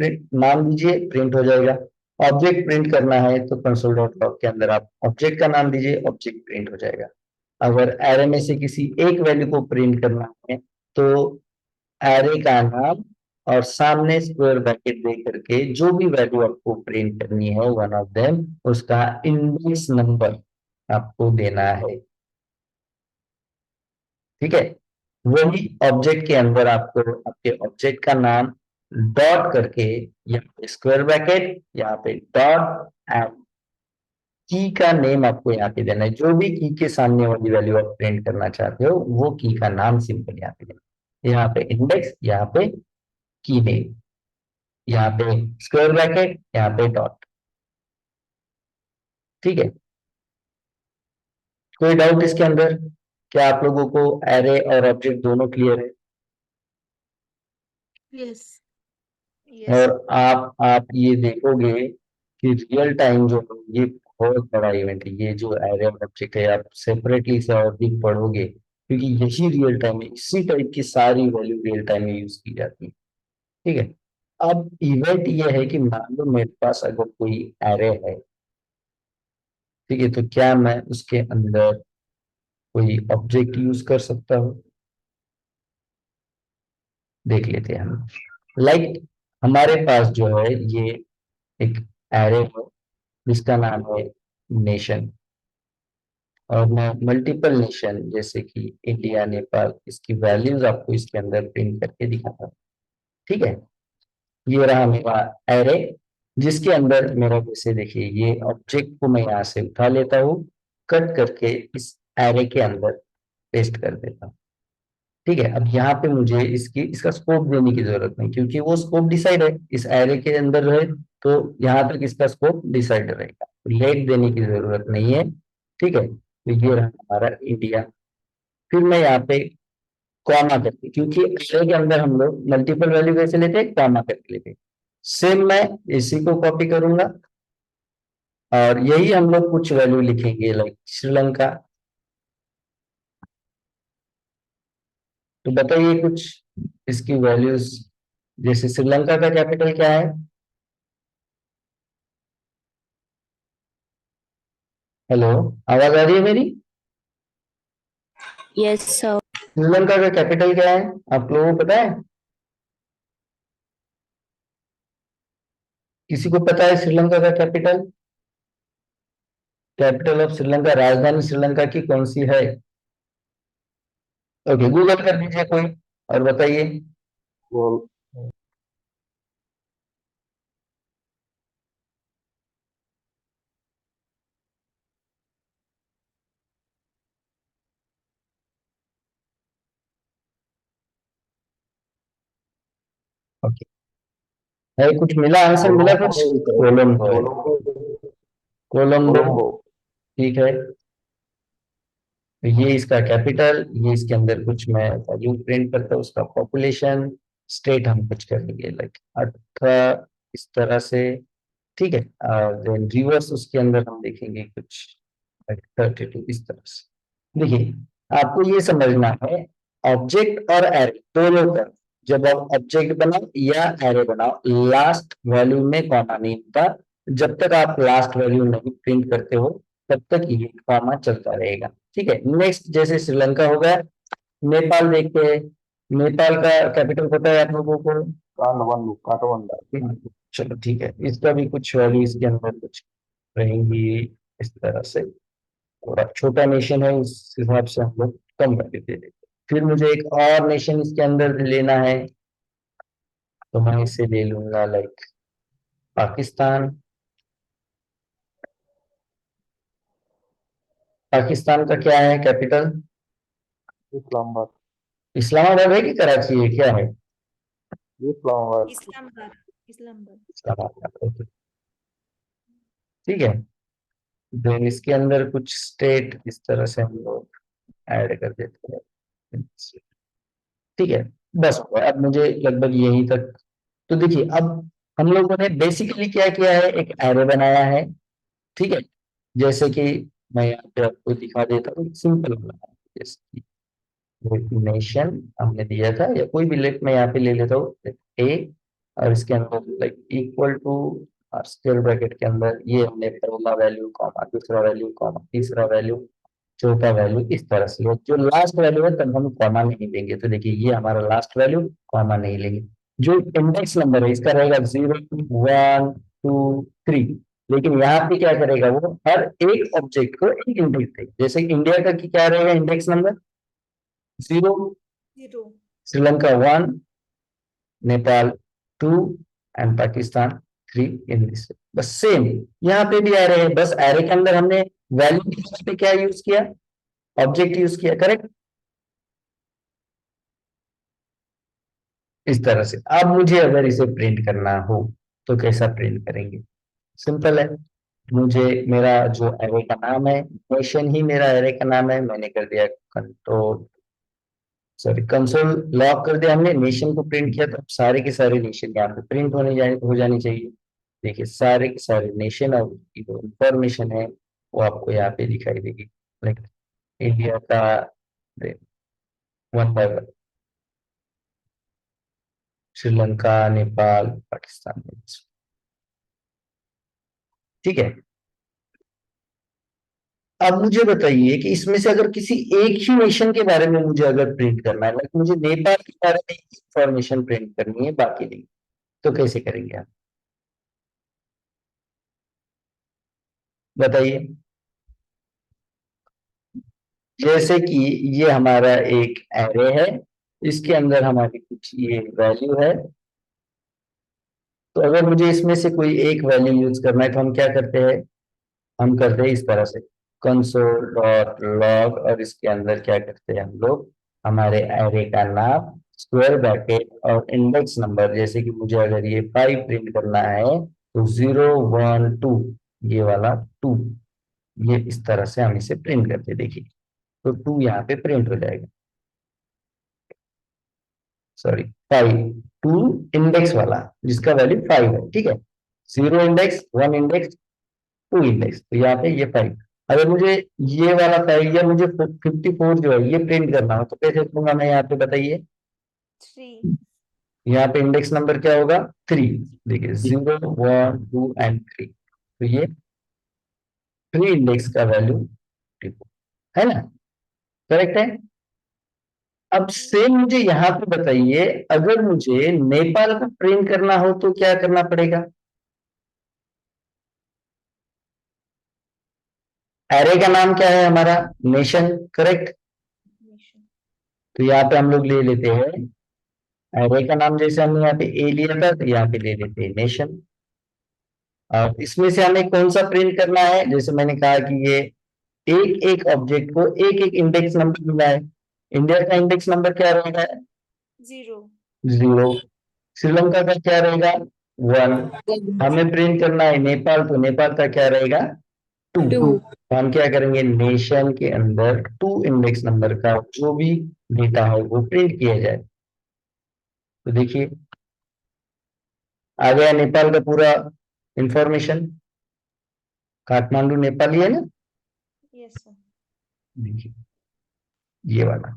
Speaker 1: दीजिए, प्रिंट हो जाएगा। ऑब्जेक्ट प्रिंट करना है तो कंसोल डॉट लॉग के अंदर आप ऑब्जेक्ट का नाम दीजिए, ऑब्जेक्ट प्रिंट हो जाएगा। अगर एरे में से किसी एक वैल्यू को प्रिंट करना है तो एरे का नाम और सामने स्क्वायर ब्रैकेट दे करके जो भी वैल्यू आपको प्रिंट करनी है वन ऑफ देम, उसका इंडेक्स नंबर आपको देना है। ठीक है, वही ऑब्जेक्ट के अंदर आपको आपके ऑब्जेक्ट का नाम डॉट करके, यहाँ पे स्क्वायर ब्रैकेट, यहाँ पे डॉट एंड की का नेम आपको यहाँ पे देना है। जो भी की के सामने वाली वैल्यू आप प्रिंट करना चाहते हो वो की का नाम सिंपल यहाँ पे देना है। यहाँ पे इंडेक्स, यहाँ पे की नेम, यहाँ पे स्क्वायर ब्रैकेट, यहाँ पे डॉट। ठीक है, कोई डाउट इसके अंदर? क्या आप लोगों को एरे और ऑब्जेक्ट दोनों क्लियर है?
Speaker 2: Yes.
Speaker 3: Yes.
Speaker 1: और आप ये देखोगे कि रियल टाइम जो है, ये बहुत बड़ा इवेंट है। ये जो एरे और ऑब्जेक्ट है, आप सेपरेटली से और भी पढ़ोगे, क्योंकि यही रियल टाइम में इसी टाइप की सारी वैल्यू रियल टाइम में यूज की जाती है। ठीक है, अब इवेंट ये है कि मान लो मेरे पास अगर कोई एरे है, ठीक है, तो क्या मैं उसके अंदर कोई ऑब्जेक्ट यूज कर सकता हूँ? देख लेते हैं हम। लाइक हमारे पास जो है ये एक एरे है जिसका नाम है नेशन, और मैं मल्टीपल नेशन जैसे कि इंडिया, नेपाल, इसकी वैल्यूज आपको इसके अंदर प्रिंट करके दिखाता हूँ। ठीक है, ये रहा मेरा एरे, जिसके अंदर मेरा, जैसे देखिए, ये ऑब्जेक्ट को मैं यहाँ से उठा लेता हूँ, कट करके इस एरे के अंदर पेस्ट कर देता हूँ। ठीक है, अब यहाँ पे मुझे इसका स्कोप देने की जरूरत नहीं, क्योंकि वो स्कोप डिसाइड है इस एरे के अंदर रहे, तो यहाँ तक इसका स्कोप डिसाइड रहेगा, लेट देने की जरूरत नहीं है। ठीक है, तो ये रहा हमारा इंडिया। फिर मैं यहाँ पे कॉमा करके, क्योंकि एरे के अंदर हम लोग मल्टीपल वैल्यू कैसे लेते हैं, कॉमा करके लेते हैं। सेम मैं इसी को कॉपी करूंगा और यही हम लोग कुछ वैल्यू लिखेंगे, लाइक श्रीलंका। तो बताइए कुछ इसकी वैल्यूज, जैसे श्रीलंका का कैपिटल क्या है? हेलो, आवाज आ रही है मेरी?
Speaker 3: Yes, sir.
Speaker 1: श्रीलंका का कैपिटल क्या है, आप लोगों को पता है? किसी को पता है श्रीलंका का कैपिटल? कैपिटल ऑफ श्रीलंका, राजधानी श्रीलंका की कौन सी है? ओके, गूगल कर दीजिए कोई और बताइए। ओके, है कुछ मिला, आंसर मिला कुछ? कोलंबो है, कोलंबो। ठीक है, तो ये इसका कैपिटल, ये इसके अंदर कुछ मैं वैल्यू प्रिंट करता हूँ, उसका पॉपुलेशन, स्टेट हम कुछ करेंगे लाइक 18, इस तरह से। ठीक है, देन रिवर्स उसके अंदर हम देखेंगे कुछ 32, इस तरह से। देखिए, आपको ये समझना है, ऑब्जेक्ट और एरे दोनों का, जब आप ऑब्जेक्ट बनाओ या एरे बनाओ, लास्ट वैल्यू में कॉमा नहीं होता। जब तक आप लास्ट वैल्यू नहीं प्रिंट करते हो तब तक ये कॉमा चलता रहेगा। ठीक है, नेक्स्ट जैसे श्रीलंका हो गया, नेपाल देखते हैं। नेपाल का कैपिटल पता है आप लोगों को? काठमांडू। चलो ठीक है, इसका भी कुछ वैल्यू इसके अंदर कुछ रहेंगी इस तरह से। थोड़ा छोटा नेशन है, उस हिसाब से हम लोग कम वैल्यू दे देते हैं। फिर मुझे एक और नेशन इसके अंदर लेना है, तो मैं इसे ले लूंगा लाइक पाकिस्तान। पाकिस्तान का क्या है कैपिटल? इस्लामाबाद। इस्लामाबाद है कि कराची है, क्या है?
Speaker 4: Islamabad.
Speaker 2: Islamabad. Islamabad.
Speaker 1: Islamabad, okay, ठीक है। देन इसके अंदर कुछ स्टेट इस तरह से हम लोग ऐड कर देते हैं, ठीक है। बस अब मुझे लगभग यहीं तक। तो देखिए अब हम लोगों ने बेसिकली क्या किया है, एक एरे बनाया है, ठीक है। जैसे कि मैं यहाँ पे आपको दिखा देता हूँ, सिंपल बनाया है, जैसे कि नेशन हमने दिया था, या कोई भी लेट मैं यहाँ पे ले लेता हूँ ए, और इसके अंदर लाइक इक्वल टू, और स्क्वायर ब्रैकेट के अंदर ये हमने पहला वैल्यू कॉमा, दूसरा वैल्यू कॉमा, तीसरा वैल्यू, चौथा वैल्यू, इस तरह से। जो लास्ट वैल्यू है तब हम कॉमा नहीं देंगे, तो देखिए ये हमारा लास्ट वैल्यू, कॉमा नहीं लेंगे। जो इंडेक्स नंबर है इसका रहेगा 0, 1, 2, 3, लेकिन यहाँ पे क्या करेगा वो, हर एक ऑब्जेक्ट को एक इंडेक्स देगा। जैसे इंडिया का क्या रहेगा index number 0,
Speaker 2: 0.
Speaker 1: Sri Lanka 1, Nepal 2, and Pakistan 3 in this. बस सेम यहाँ पे भी एरे है, बस एरे के अंदर हमने वैल्यू पे क्या यूज किया, ऑब्जेक्ट यूज किया, करेक्ट। इस तरह से अब मुझे अगर इसे प्रिंट करना हो तो कैसा प्रिंट करेंगे, सिंपल है। मुझे मेरा जो एरे का नाम है, नेशन ही मेरा एरे का नाम है, मैंने कर दिया कंट्रोल, सॉरी कंसोल लॉक कर दिया हमने, नेशन को प्रिंट किया, तो अब सारे के सारे नेशन यहाँ पे प्रिंट हो जानी चाहिए। देखिए सारे के सारे नेशन और उसकी जो इंफॉर्मेशन है वो आपको यहाँ पे दिखाई देगी, लाइक इंडिया का one by one, Sri Lanka, Nepal, Pakistan, ठीक है। अब मुझे बताइए कि इसमें से अगर किसी एक ही नेशन के बारे में मुझे अगर प्रिंट करना है, लाइक मुझे नेपाल के बारे में इंफॉर्मेशन प्रिंट करनी है, बाकी नहीं, तो कैसे करेंगे आप बताइए। जैसे कि ये हमारा एक एरे है, इसके अंदर हमारी कुछ ये वैल्यू है, तो अगर मुझे इसमें से कोई एक वैल्यू यूज करना है तो हम क्या करते हैं, हम करते हैं इस तरह से कंसोल डॉट लॉग, और इसके अंदर क्या करते हैं हम लोग, हमारे एरे का नाम, स्क्वायर ब्रैकेट और इंडेक्स नंबर, जैसे कि मुझे अगर ये 5 प्रिंट करना है तो 0, 1, 2, ये वाला 2, ये इस तरह से हम इसे प्रिंट करते हैं। देखिए तो 2 यहाँ पे प्रिंट हो जाएगा, सॉरी 5, 2 इंडेक्स वाला जिसका वैल्यू 5 है, ठीक है। 0 इंडेक्स, 1 इंडेक्स, 2 इंडेक्स, तो यहाँ पे ये 5। अगर मुझे ये वाला 5 या मुझे 54 जो है ये प्रिंट करना हो तो कैसे करूंगा मैं, यहाँ पे बताइए।
Speaker 2: 3.
Speaker 1: यहाँ पे इंडेक्स नंबर क्या होगा 3, देखिए 0, 1, 2 एंड 3, तो ये 3 इंडेक्स का वैल्यू है ना, करेक्ट है। अब सेम मुझे यहाँ पे बताइए, अगर मुझे नेपाल को प्रिंट करना हो तो क्या करना पड़ेगा। एरे का नाम क्या है हमारा, नेशन, करेक्ट।
Speaker 2: Nation.
Speaker 1: तो यहाँ पे हम लोग ले लेते हैं एरे का नाम, जैसे हमने यहाँ पे ए लिया था तो यहाँ पे ले लेते हैं नेशन। और इसमें से हमें कौन सा प्रिंट करना है, जैसे मैंने कहा कि ये एक एक ऑब्जेक्ट को एक एक इंडेक्स नंबर मिला है। इंडिया का इंडेक्स नंबर क्या रहेगा,
Speaker 2: 0.
Speaker 1: 0। श्रीलंका का क्या रहेगा 1। हमें प्रिंट करना है नेपाल, तो नेपाल का क्या रहेगा 2। तो हम क्या करेंगे, नेशन के अंदर 2 इंडेक्स नंबर का जो भी डेटा है वो प्रिंट किया जाए। तो देखिए आ गया नेपाल का पूरा इंफॉर्मेशन, काठमांडू नेपाल ही है ना,
Speaker 2: Yes, sir.
Speaker 1: देखिए ये वाला,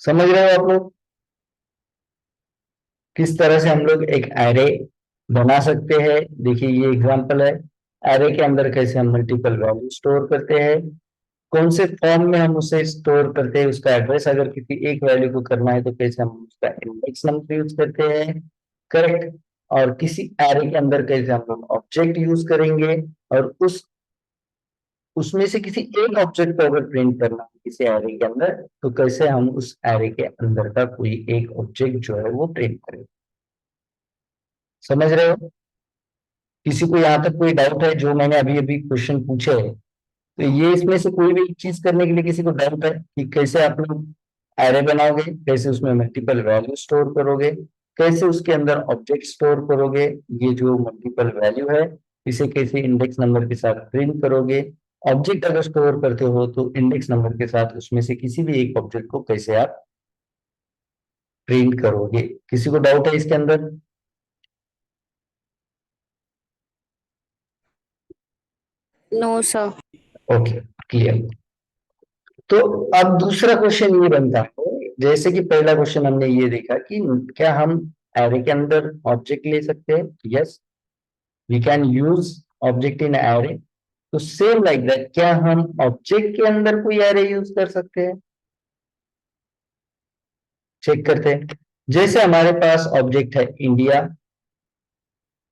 Speaker 1: समझ रहे हो आप लोग किस तरह से हम लोग एक एरे बना सकते हैं। देखिए ये एग्जांपल है, एरे के अंदर कैसे हम मल्टीपल वैल्यू स्टोर करते हैं, कौन से फॉर्म में हम उसे स्टोर करते हैं, उसका एड्रेस अगर किसी एक वैल्यू को करना है तो कैसे हम उसका इंडेक्स नंबर यूज करते हैं, करेक्ट। और किसी एरे के अंदर कैसे हम लोग ऑब्जेक्ट यूज करेंगे, और उसमें से किसी एक ऑब्जेक्ट को अगर प्रिंट करना है किसी एरे के अंदर तो कैसे हम उस एरे के अंदर का कोई एक ऑब्जेक्ट जो है वो प्रिंट करें। समझ रहे हो, किसी को यहाँ तक कोई डाउट है, जो मैंने अभी अभी क्वेश्चन पूछे है तो ये इसमें से कोई भी चीज करने के लिए किसी को डाउट है कि कैसे आप लोग एरे बनाओगे, कैसे उसमें मल्टीपल वैल्यू स्टोर करोगे, कैसे उसके अंदर ऑब्जेक्ट स्टोर करोगे, ये जो मल्टीपल वैल्यू है इसे कैसे इंडेक्स नंबर के साथ प्रिंट करोगे, ऑब्जेक्ट अगर स्टोर करते हो तो इंडेक्स नंबर के साथ उसमें से किसी भी एक ऑब्जेक्ट को कैसे आप प्रिंट करोगे। किसी को डाउट है इसके अंदर?
Speaker 3: No, sir.
Speaker 1: Okay, clear. तो अब दूसरा क्वेश्चन ये बनता है, जैसे कि पहला क्वेश्चन हमने ये देखा कि क्या हम एरे के अंदर ऑब्जेक्ट ले सकते हैं? Yes, we can use object in array. तो सेम लाइक दैट, क्या हम ऑब्जेक्ट के अंदर कोई एरे यूज कर सकते हैं? चेक करते हैं। जैसे हमारे पास ऑब्जेक्ट है इंडिया,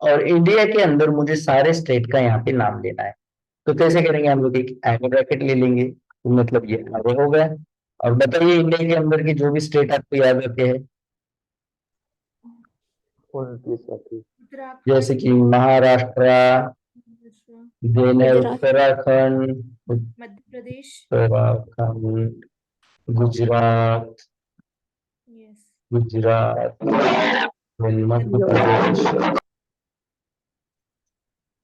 Speaker 1: और इंडिया के अंदर मुझे सारे स्टेट का यहाँ पे नाम लेना है। तो कैसे करेंगे? हम लोग एक एरे ब्रैकेट ले लेंगे, तो मतलब ये एरे हो गया। और बताइए इंडिया के अंदर की जो भी स्टेट आपको याद रखे हैं,
Speaker 4: 29 30।
Speaker 1: जैसे कि महाराष्ट्र, देन है
Speaker 3: गुजरात।
Speaker 1: उत्तराखंड,
Speaker 2: मध्य प्रदेश।
Speaker 1: उत्तराखंड, गुजरात,
Speaker 2: यस।
Speaker 1: गुजरात, then मध्य प्रदेश।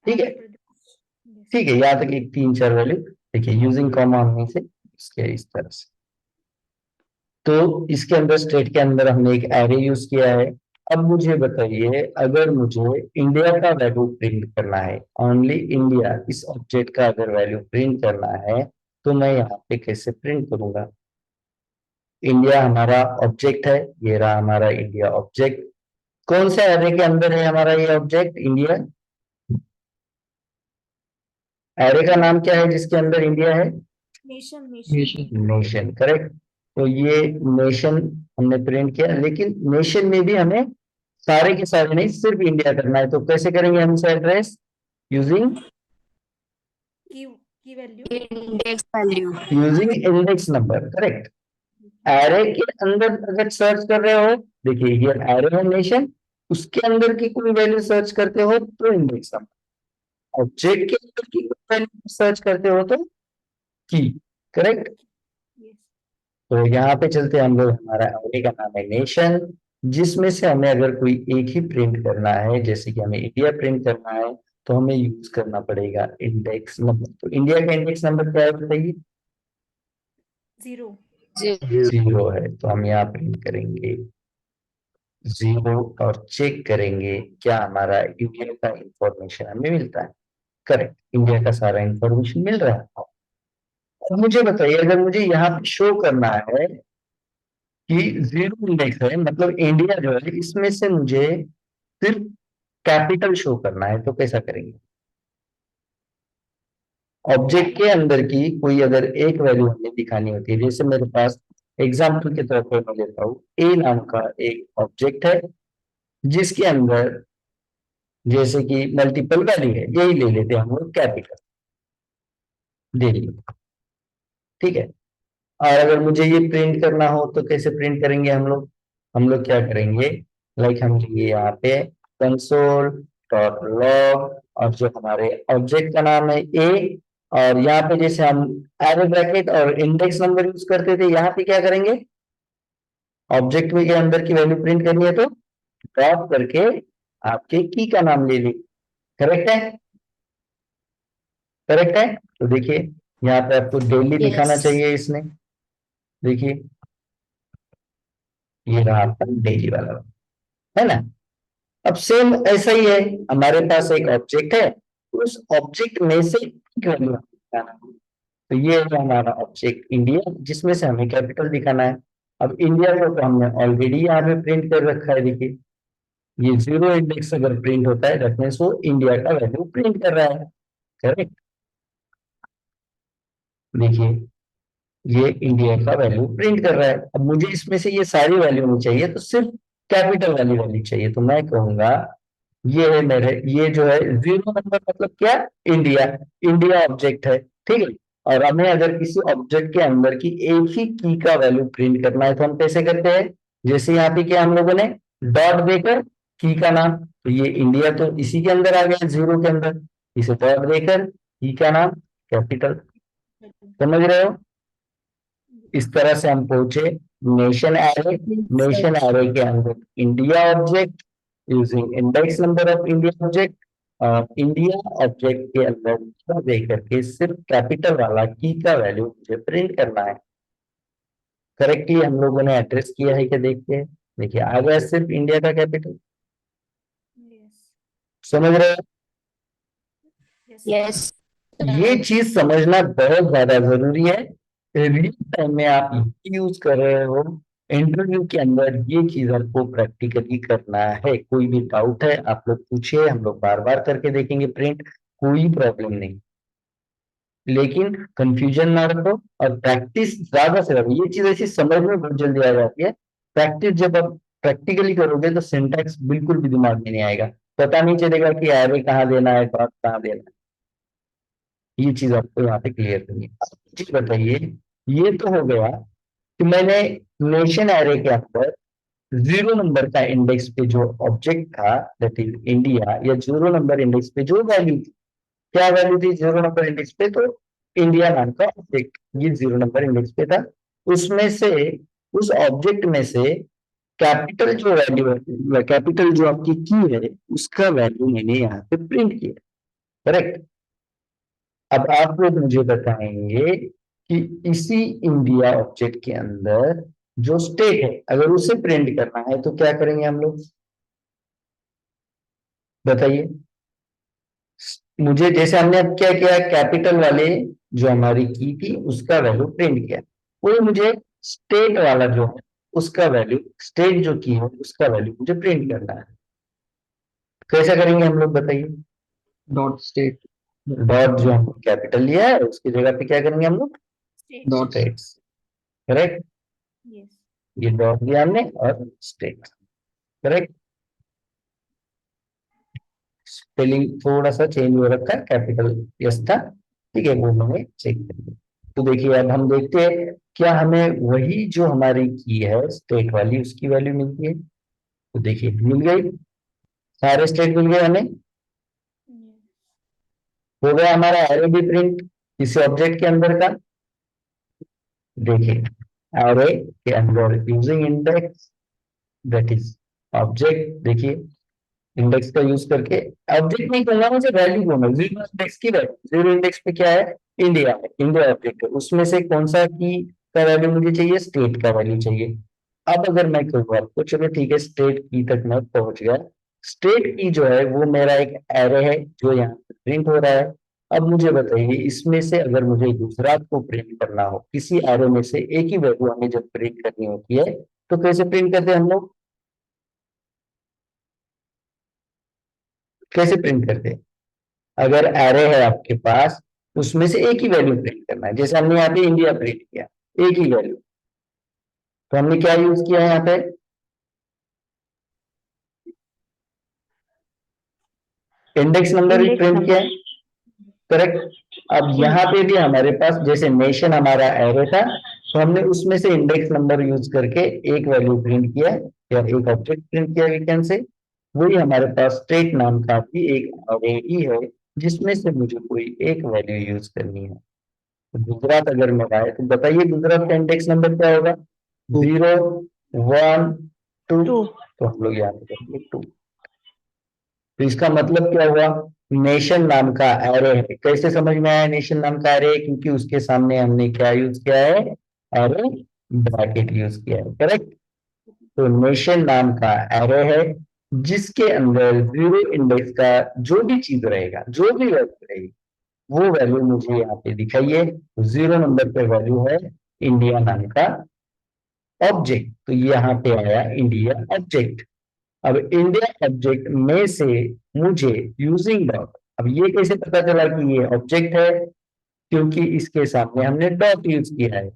Speaker 1: ठीक है, ठीक है, यहाँ तक एक 3-4 वैल्यू देखिए, यूजिंग कॉमा हमने से इसके इस तरह से। तो इसके अंदर स्टेट के अंदर हमने एक एरे यूज किया है। अब मुझे बताइए, अगर मुझे इंडिया का वैल्यू प्रिंट करना है, ओनली इंडिया, इस ऑब्जेक्ट का अगर वैल्यू प्रिंट करना है, तो मैं यहाँ पे कैसे प्रिंट करूंगा? इंडिया हमारा ऑब्जेक्ट है, ये रहा हमारा इंडिया ऑब्जेक्ट। कौन से एरे के अंदर है हमारा ये ऑब्जेक्ट इंडिया? एरे का नाम क्या है जिसके अंदर इंडिया है?
Speaker 2: नेशन। नेशन।
Speaker 1: Nation, correct. तो ये नेशन हमने प्रिंट किया, लेकिन नेशन में भी हमें सारे के सारे नहीं, सिर्फ इंडिया करना है। तो कैसे करेंगे हम इसे एड्रेस? यूजिंग
Speaker 2: की value.
Speaker 3: Index value.
Speaker 1: Using index number, correct. Array के अंदर अगर सर्च कर रहे हो, देखिए ये एरे है नेशन, उसके अंदर की कोई वैल्यू सर्च करते हो तो इंडेक्स नंबर, ऑब्जेक्ट के अंदर की कोई वैल्यू सर्च करते हो तो की, करेक्ट।
Speaker 2: यस।
Speaker 1: तो यहाँ पे चलते हैं हम लोग, हमारा एरे का नाम है नेशन, जिसमें से हमें अगर कोई एक ही प्रिंट करना है, जैसे कि हमें इंडिया प्रिंट करना है, तो हमें यूज करना पड़ेगा इंडेक्स नंबर। तो इंडिया का इंडेक्स नंबर क्या है बताइए?
Speaker 2: 0।
Speaker 1: 0 है, तो हम यहाँ प्रिंट करेंगे 0 और चेक करेंगे क्या हमारा इंडिया का इंफॉर्मेशन हमें मिलता है। करेक्ट, इंडिया का सारा इंफॉर्मेशन मिल रहा है। अब मुझे बताइए, अगर मुझे यहाँ पे शो करना है कि 0 इंडेक्स है, मतलब इंडिया जो है इसमें से मुझे सिर्फ कैपिटल शो करना है, तो कैसा करेंगे? ऑब्जेक्ट के अंदर की कोई अगर एक वैल्यू हमें दिखानी होती है, जैसे मेरे पास एग्जाम्पल के तौर पर मैं लेता हूँ, ए नाम का एक ऑब्जेक्ट है, जिसके अंदर जैसे कि मल्टीपल वैल्यू है, यही ले लेते हैं हम लोग कैपिटल, दे लिया, ठीक है। और अगर मुझे ये प्रिंट करना हो तो कैसे प्रिंट करेंगे हम लोग? हम लोग क्या करेंगे, लाइक हम लेंगे यहाँ पे कंसोल डॉट लॉग, और जो हमारे ऑब्जेक्ट का नाम है ए, और यहाँ पे जैसे हम एरो ब्रैकेट और इंडेक्स नंबर यूज करते थे, यहाँ पे क्या करेंगे, ऑब्जेक्ट में के अंदर की वैल्यू प्रिंट करनी है तो ड्रॉप करके आपके की का नाम ले ली। करेक्ट है? करेक्ट है। तो देखिए यहाँ पे आपको डेली दिखाना
Speaker 3: Yes.
Speaker 1: चाहिए इसने, देखिए ये रहा आपका डेली वाला, है ना। अब सेम ऐसा ही है, हमारे पास एक ऑब्जेक्ट है, उस ऑब्जेक्ट में से एक वैल्यू दिखाना है। तो ये है हमारा ऑब्जेक्ट इंडिया, जिसमें से हमें कैपिटल दिखाना है। अब इंडिया को तो हमने ऑलरेडी यहाँ पे प्रिंट कर रखा है, देखिए ये 0 इंडेक्स अगर प्रिंट होता है दैट मीन्स वो इंडिया का वैल्यू प्रिंट कर रहा है, करेक्ट। देखिए ये इंडिया का वैल्यू प्रिंट कर रहा है। अब मुझे इसमें से ये सारी वैल्यू नहीं चाहिए, तो सिर्फ कैपिटल वाली वैल्यू चाहिए, तो मैं कहूंगा ये है मेरे, ये जो है 0 नंबर मतलब क्या, इंडिया, इंडिया ऑब्जेक्ट है, ठीक है। और हमें अगर किसी ऑब्जेक्ट के अंदर की एक ही की का वैल्यू प्रिंट करना है तो हम कैसे करते हैं, जैसे यहाँ पे क्या हम लोगों ने डॉट देकर की का नाम, तो ये इंडिया तो इसी के अंदर आ गया 0 के अंदर, इसे डॉट देकर की का नाम कैपिटल, समझ रहे हो? इस तरह से हम पहुंचे नेशन एरे, नेशन एरे के अंदर India object using index number of India object, India object के अंदर क्या दे करके सिर्फ कैपिटल वाला की का वैल्यू मुझे प्रिंट करना है। करेक्टली हम लोगों ने एड्रेस किया है क्या, देखते हैं। देखिए आ गया सिर्फ इंडिया का कैपिटल,
Speaker 2: Yes.
Speaker 1: समझ रहे हो?
Speaker 2: Yes.
Speaker 3: Yes.
Speaker 1: ये चीज समझना बहुत ज्यादा जरूरी है। रियल टाइम में आप यूज कर रहे हो, इंटरव्यू के अंदर ये चीज आपको प्रैक्टिकली करना है। कोई भी डाउट है आप लोग पूछिए, हम लोग बार बार करके देखेंगे प्रिंट, कोई प्रॉब्लम नहीं। लेकिन कंफ्यूजन ना रखो और प्रैक्टिस ज्यादा से ज्यादा, ये चीज ऐसी समझ में बहुत जल्दी आ जाती है। प्रैक्टिस जब आप प्रैक्टिकली करोगे तो सिंटैक्स बिल्कुल भी दिमाग में नहीं आएगा, पता नहीं चलेगा कि एरे कहाँ देना है, डॉट कहाँ देना है। ये चीज आपको यहाँ पे क्लियर करनी है। अब चीज बताइए, ये तो हो गया कि मैंने नेशन एरे के अंदर 0 नंबर का इंडेक्स पे जो ऑब्जेक्ट था दैट इज इंडिया, या 0 नंबर इंडेक्स पे जो वैल्यू थी, क्या वैल्यू थी 0 नंबर इंडेक्स पे, तो इंडिया नाम का ऑब्जेक्ट ये 0 नंबर इंडेक्स पे था। उसमें से, उस ऑब्जेक्ट में से कैपिटल जो वैल्यू है, कैपिटल जो आपकी की है, उसका वैल्यू मैंने यहाँ पे प्रिंट किया। करेक्ट। अब आप लोग मुझे बताएंगे कि इसी इंडिया ऑब्जेक्ट के अंदर जो स्टेट है, अगर उसे प्रिंट करना है तो क्या करेंगे हम लोग, बताइए मुझे। जैसे हमने अब क्या किया, कैपिटल वाले जो हमारी की थी उसका वैल्यू प्रिंट किया, वही मुझे स्टेट वाला जो है उसका वैल्यू, स्टेट जो की है उसका वैल्यू मुझे प्रिंट करना है। कैसे करेंगे हम लोग, बताइए।
Speaker 4: डॉट स्टेट,
Speaker 1: डॉट जो हमने कैपिटल लिया है उसकी जगह पे क्या करेंगे हम लोग,
Speaker 2: State.
Speaker 4: Dot
Speaker 1: states. Correct,
Speaker 2: Yes.
Speaker 1: ये डॉट दिया हमने और स्टेट। करेक्ट। स्पेलिंग थोड़ा सा चेंज हो रखा है, कैपिटल यस था, ठीक है, वो मैंने चेक कर लिया। तो देखिए अब हम देखते हैं क्या हमें वही जो हमारी की है स्टेट वाली उसकी वैल्यू मिलती है। तो देखिए मिल गई, सारे स्टेट मिल गए हमें।
Speaker 2: Yes.
Speaker 1: हो गया हमारा एरे भी प्रिंट किसी ऑब्जेक्ट के अंदर का। देखिए एरे के अंदर using index that is object, देखिए इंडेक्स का यूज करके, ऑब्जेक्ट नहीं कहूंगा मुझे, वैल्यू कहूंगा, 0 इंडेक्स की वैल्यू। 0 इंडेक्स पे क्या है, इंडिया है, इंडिया ऑब्जेक्ट है, उसमें से कौन सा की का वैल्यू मुझे चाहिए, स्टेट का वैल्यू चाहिए। अब अगर मैं कहूँ आपको, चलो ठीक है स्टेट की तक मैं पहुंच गया, स्टेट की जो है वो मेरा एक एरे है जो यहाँ प्रिंट हो रहा है। अब मुझे बताइए इसमें से अगर मुझे गुजरात को प्रिंट करना हो, किसी एरे में से एक ही वैल्यू हमें जब प्रिंट करनी होती है तो कैसे प्रिंट करते हैं हम लोग, कैसे प्रिंट करते हैं। अगर एरे है आपके पास, उसमें से एक ही वैल्यू प्रिंट करना है, जैसे हमने यहाँ पे इंडिया प्रिंट किया, एक ही वैल्यू, तो हमने क्या यूज किया है यहाँ पे, इंडेक्स नंबर ही प्रिंट किया है। करेक्ट। अब यहाँ पे भी हमारे पास जैसे नेशन हमारा एरे था, तो हमने उसमें से इंडेक्स नंबर यूज करके एक वैल्यू प्रिंट किया या एक ऑब्जेक्ट प्रिंट किया, वी कैन से। वही हमारे पास स्टेट नाम का भी एक एरे ही है जिसमें से मुझे कोई एक वैल्यू यूज करनी है। तो गुजरात अगर मेरा है तो बताइए गुजरात का इंडेक्स नंबर क्या होगा, 0, 1, 2।
Speaker 3: Two.
Speaker 1: तो हम लोग यहाँ पे करेंगे 2। तो इसका मतलब क्या हुआ, नेशन नाम का एरे है। कैसे समझ में आया नेशन नाम का एरे, क्योंकि उसके सामने हमने क्या यूज किया है, एरे ब्रैकेट यूज किया है। करेक्ट। तो नेशन नाम का एरे है जिसके अंदर 0 इंडेक्स का जो भी चीज रहेगा, जो भी वैल्यू रहेगी, वो वैल्यू मुझे यहाँ पे दिखाइए। 0 नंबर पे वैल्यू है इंडिया नाम का ऑब्जेक्ट, तो ये यहाँ पे आया इंडिया ऑब्जेक्ट। अब इंडिया ऑब्जेक्ट में से मुझे यूजिंग डॉट, अब ये कैसे पता चला कि ये ऑब्जेक्ट है, क्योंकि इसके सामने हमने डॉट यूज किया है।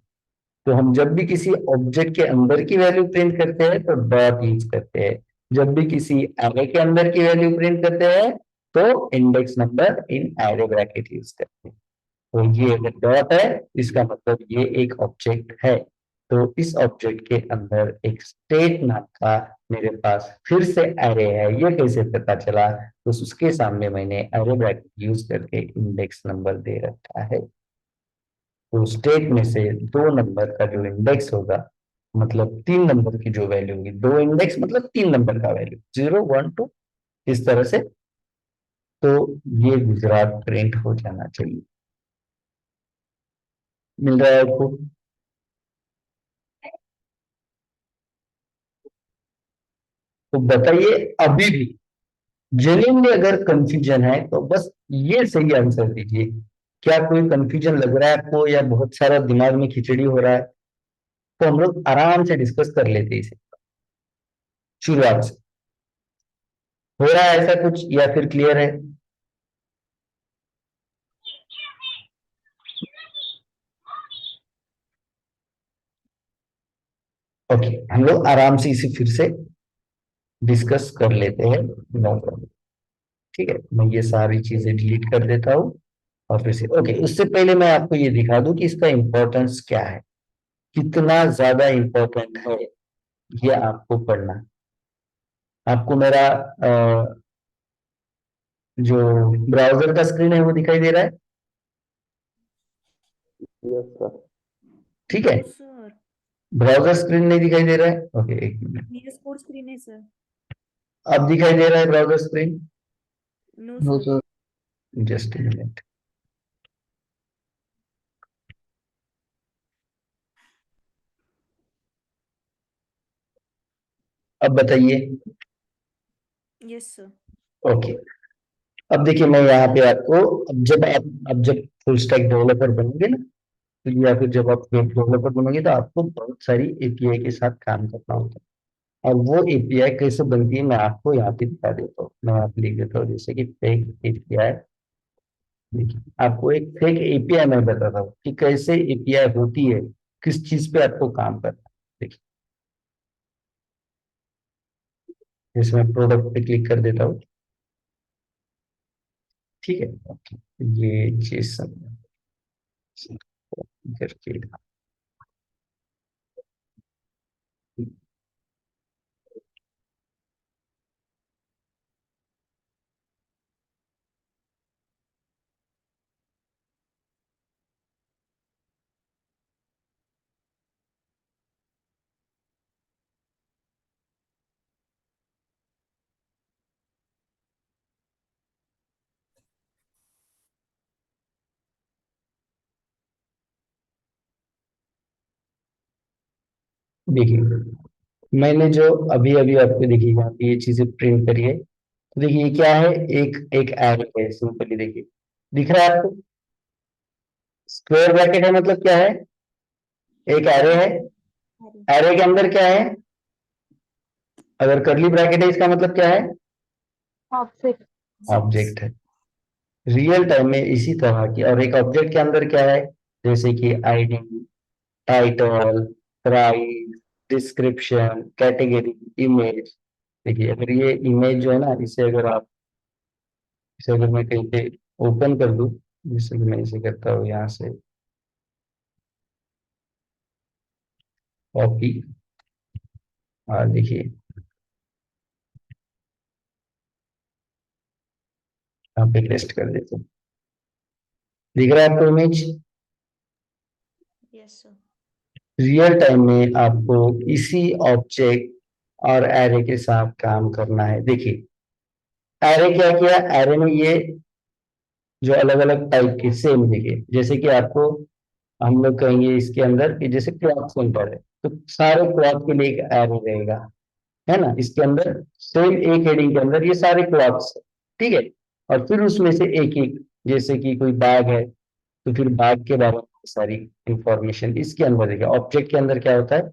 Speaker 1: तो हम जब भी किसी ऑब्जेक्ट के अंदर की वैल्यू प्रिंट करते हैं तो डॉट यूज करते हैं, जब भी किसी एरे के अंदर की वैल्यू प्रिंट करते हैं तो index number in array bracket use करते हैं। तो ये अगर डॉट है इसका मतलब ये एक ऑब्जेक्ट है। तो इस ऑब्जेक्ट के अंदर एक स्टेट नाम का मेरे पास फिर से एरे है, ये कैसे पता चला, तो उसके सामने मैंने एरे ब्रैकेट यूज करके इंडेक्स नंबर दे रखा है। तो स्टेट में से 2 नंबर का जो इंडेक्स होगा मतलब 3 नंबर की जो वैल्यू होगी, 2 इंडेक्स मतलब 3 नंबर का वैल्यू, 0 1 2, इस तरह से। तो ये गुजरात प्रिंट हो जाना चाहिए। मिल रहा है आपको? तो बताइए, अभी भी जेन्युइनली अगर कंफ्यूजन है तो बस ये सही आंसर दीजिए। क्या कोई कंफ्यूजन लग रहा है आपको, या बहुत सारा दिमाग में खिचड़ी हो रहा है? तो हम लोग आराम से डिस्कस कर लेते हैं इसे शुरुआत से। हो रहा है ऐसा कुछ, या फिर क्लियर है? ओके, हम लोग आराम से इसे फिर से डिस्कस कर लेते हैं। No problem. ठीक है, मैं ये सारी चीजें डिलीट कर देता हूँ। और फिर से ओके, उससे पहले मैं आपको ये दिखा दूं कि इसका इंपॉर्टेंस क्या है, कितना ज्यादा इंपॉर्टेंट है ये आपको पढ़ना। आपको मेरा जो ब्राउजर का स्क्रीन है वो दिखाई दे रहा है?
Speaker 5: Yes sir.
Speaker 1: ठीक है,
Speaker 2: नो सर,
Speaker 1: ब्राउजर स्क्रीन नहीं दिखाई दे रहा है? ओके, एक मिनट।
Speaker 2: मेरा स्पोर्ट स्क्रीन है सर।
Speaker 1: अब दिखाई दे रहा है browser screen?
Speaker 2: No
Speaker 4: No,
Speaker 2: sir.
Speaker 4: sir.
Speaker 1: Just a minute. अब बताइए।
Speaker 2: Yes sir.
Speaker 1: ओके, अब देखिए मैं यहाँ पे आपको, अब जब फुल स्टैक डेवलपर बनोगे ना, तो या फिर जब आप वेब डेवलपर बनोगे तो आपको बहुत सारी एपीआई के साथ काम करना होता है। और वो एपीआई कैसे बनती है मैं आपको यहाँ पे बता देता हूँ। मैं आप लिख देता हूँ, जैसे कि फेक एपीआई। देखिए, आपको एक फेक एपीआई मैं बताता हूँ कि कैसे एपीआई होती है, किस चीज पे आपको काम करना है। देखिए, जैसे मैं प्रोडक्ट पे क्लिक कर देता हूँ। ठीक है, ओके, ये जेसन करके देखिए, मैंने जो अभी अभी आपको देखिए यहाँ पे ये चीजें प्रिंट करी है। तो देखिए ये क्या है, एक एक एरो है सिंपली। देखिए, दिख रहा है आपको? स्क्वायर ब्रैकेट है मतलब क्या है? एक एरो है।
Speaker 2: अरे
Speaker 1: एरो के अंदर क्या है? अगर करली ब्रैकेट है इसका मतलब क्या है?
Speaker 3: Object.
Speaker 1: ऑब्जेक्ट है। रियल टाइम में इसी तरह की, और एक ऑब्जेक्ट के अंदर क्या है? जैसे कि ID, title, price, description, category, image. देखिए, अगर ये इमेज जो है ना, इसे अगर मैं कहीं पे ओपन कर दूं, जैसे कि मैं इसे करता हूँ यहाँ से कॉपी, और देखिए यहाँ पे पेस्ट कर देते हैं। दिख रहा है आपको image?
Speaker 2: Yes sir.
Speaker 1: Real time में आपको इसी ऑब्जेक्ट और एरे के साथ काम करना है। देखिए, एरे क्या किया, एरे में ये जो अलग अलग टाइप के सेम, देखिए जैसे कि आपको हम लोग कहेंगे इसके अंदर कि जैसे क्लॉथ सेंटर है, तो सारे क्लॉथ के लिए एक एरे रहेगा, है ना? इसके अंदर सेम एक हेडिंग के अंदर ये सारे क्लॉथ्स, ठीक है। और फिर उसमें से एक एक, जैसे कि कोई बैग है तो फिर बैग के बारे में सारी इंफॉर्मेशन इसके अंदर देखिए। ऑब्जेक्ट के अंदर क्या होता है,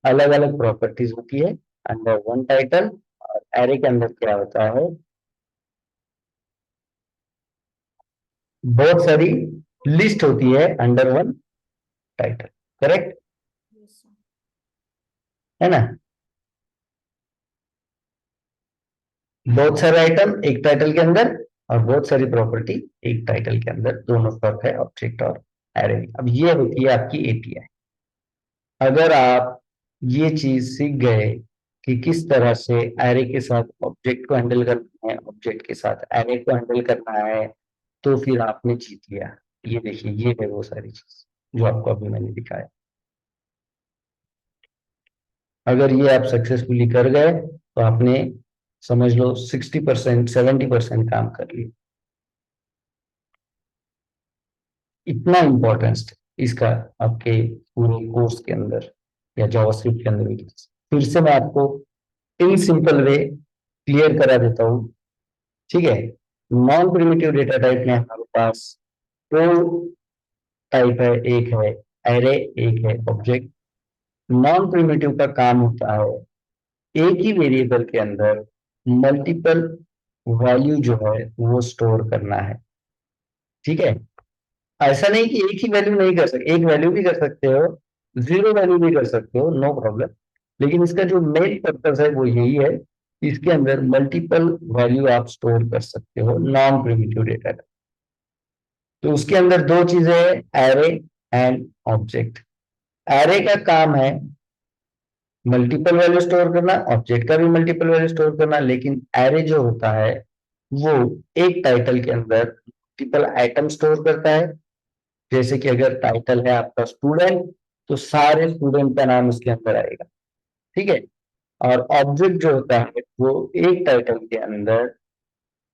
Speaker 1: अलग अलग प्रॉपर्टीज होती है अंडर वन टाइटल। और एरे के अंदर क्या होता है, बहुत सारी लिस्ट होती है under one title. Correct
Speaker 2: yes sir.
Speaker 1: है ना? बहुत सारे आइटम एक टाइटल के अंदर, और बहुत सारी प्रॉपर्टी एक टाइटल के अंदर, दोनों फर्क है ऑब्जेक्ट और एरे में। अब ये होती है आपकी एपीआई। अगर आप ये चीज सीख गए कि किस तरह से एरे के साथ ऑब्जेक्ट को हैंडल करना है, ऑब्जेक्ट के साथ एरे को हैंडल करना है, तो फिर आपने जीत लिया। ये देखिए, ये है वो सारी चीज जो आपको अभी मैंने दिखाया। अगर ये आप सक्सेसफुली कर गए तो आपने समझ लो 60% 70% काम कर लिया। इतना इम्पोर्टेंस इसका आपके पूरे कोर्स के अंदर या जावास्क्रिप्ट के अंदर भी। फिर से मैं आपको इन सिंपल वे क्लियर करा देता हूं, ठीक है। नॉन प्रिमिटिव डेटा टाइप में हमारे पास दो टाइप है, एक है एरे, एक है ऑब्जेक्ट। नॉन प्रिमिटिव का काम होता है एक ही वेरिएबल के अंदर मल्टीपल वैल्यू जो है वो स्टोर करना है, ठीक है। ऐसा नहीं कि एक ही वैल्यू नहीं कर सकते, एक वैल्यू भी कर सकते हो, जीरो वैल्यू भी कर सकते हो, नो प्रॉब्लम। लेकिन इसका जो मेन पर्पस है वो यही है, इसके अंदर मल्टीपल वैल्यू आप स्टोर कर सकते हो नॉन प्रिमिटिव डेटा। तो उसके अंदर दो चीजें हैं, एरे एंड ऑब्जेक्ट। एरे का काम है मल्टीपल वैल्यू स्टोर करना, ऑब्जेक्ट का भी मल्टीपल वैल्यू स्टोर करना। लेकिन एरे जो होता है वो एक टाइटल के अंदर मल्टीपल आइटम स्टोर करता है। जैसे कि अगर टाइटल है आपका स्टूडेंट, तो सारे स्टूडेंट का नाम उसके अंदर आएगा, ठीक है। और ऑब्जेक्ट जो होता है वो एक टाइटल के अंदर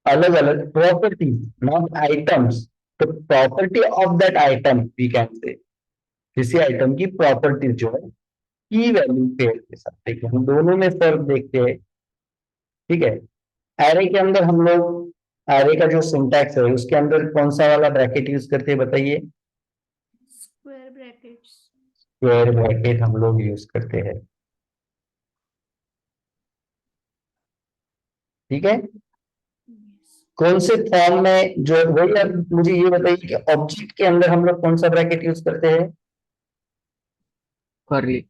Speaker 1: अलग अलग प्रॉपर्टीज, नॉट आइटम्स, तो property of that item we can say, किसी आइटम की प्रॉपर्टीज जो है की वैल्यू पेयर के साथ। देखिए हम दोनों में फर्क देखते हैं, ठीक है। एरे के अंदर हम लोग एरे का जो सिंटैक्स है उसके अंदर कौन सा वाला ब्रैकेट यूज करते हैं बताइए?
Speaker 2: Square brackets.
Speaker 1: स्क्वायर ब्रैकेट हम लोग यूज करते हैं, ठीक है। कौन से फॉर्म में जो वही, आप मुझे ये बताइए कि ऑब्जेक्ट के अंदर हम लोग कौन सा ब्रैकेट यूज करते हैं?
Speaker 4: curly,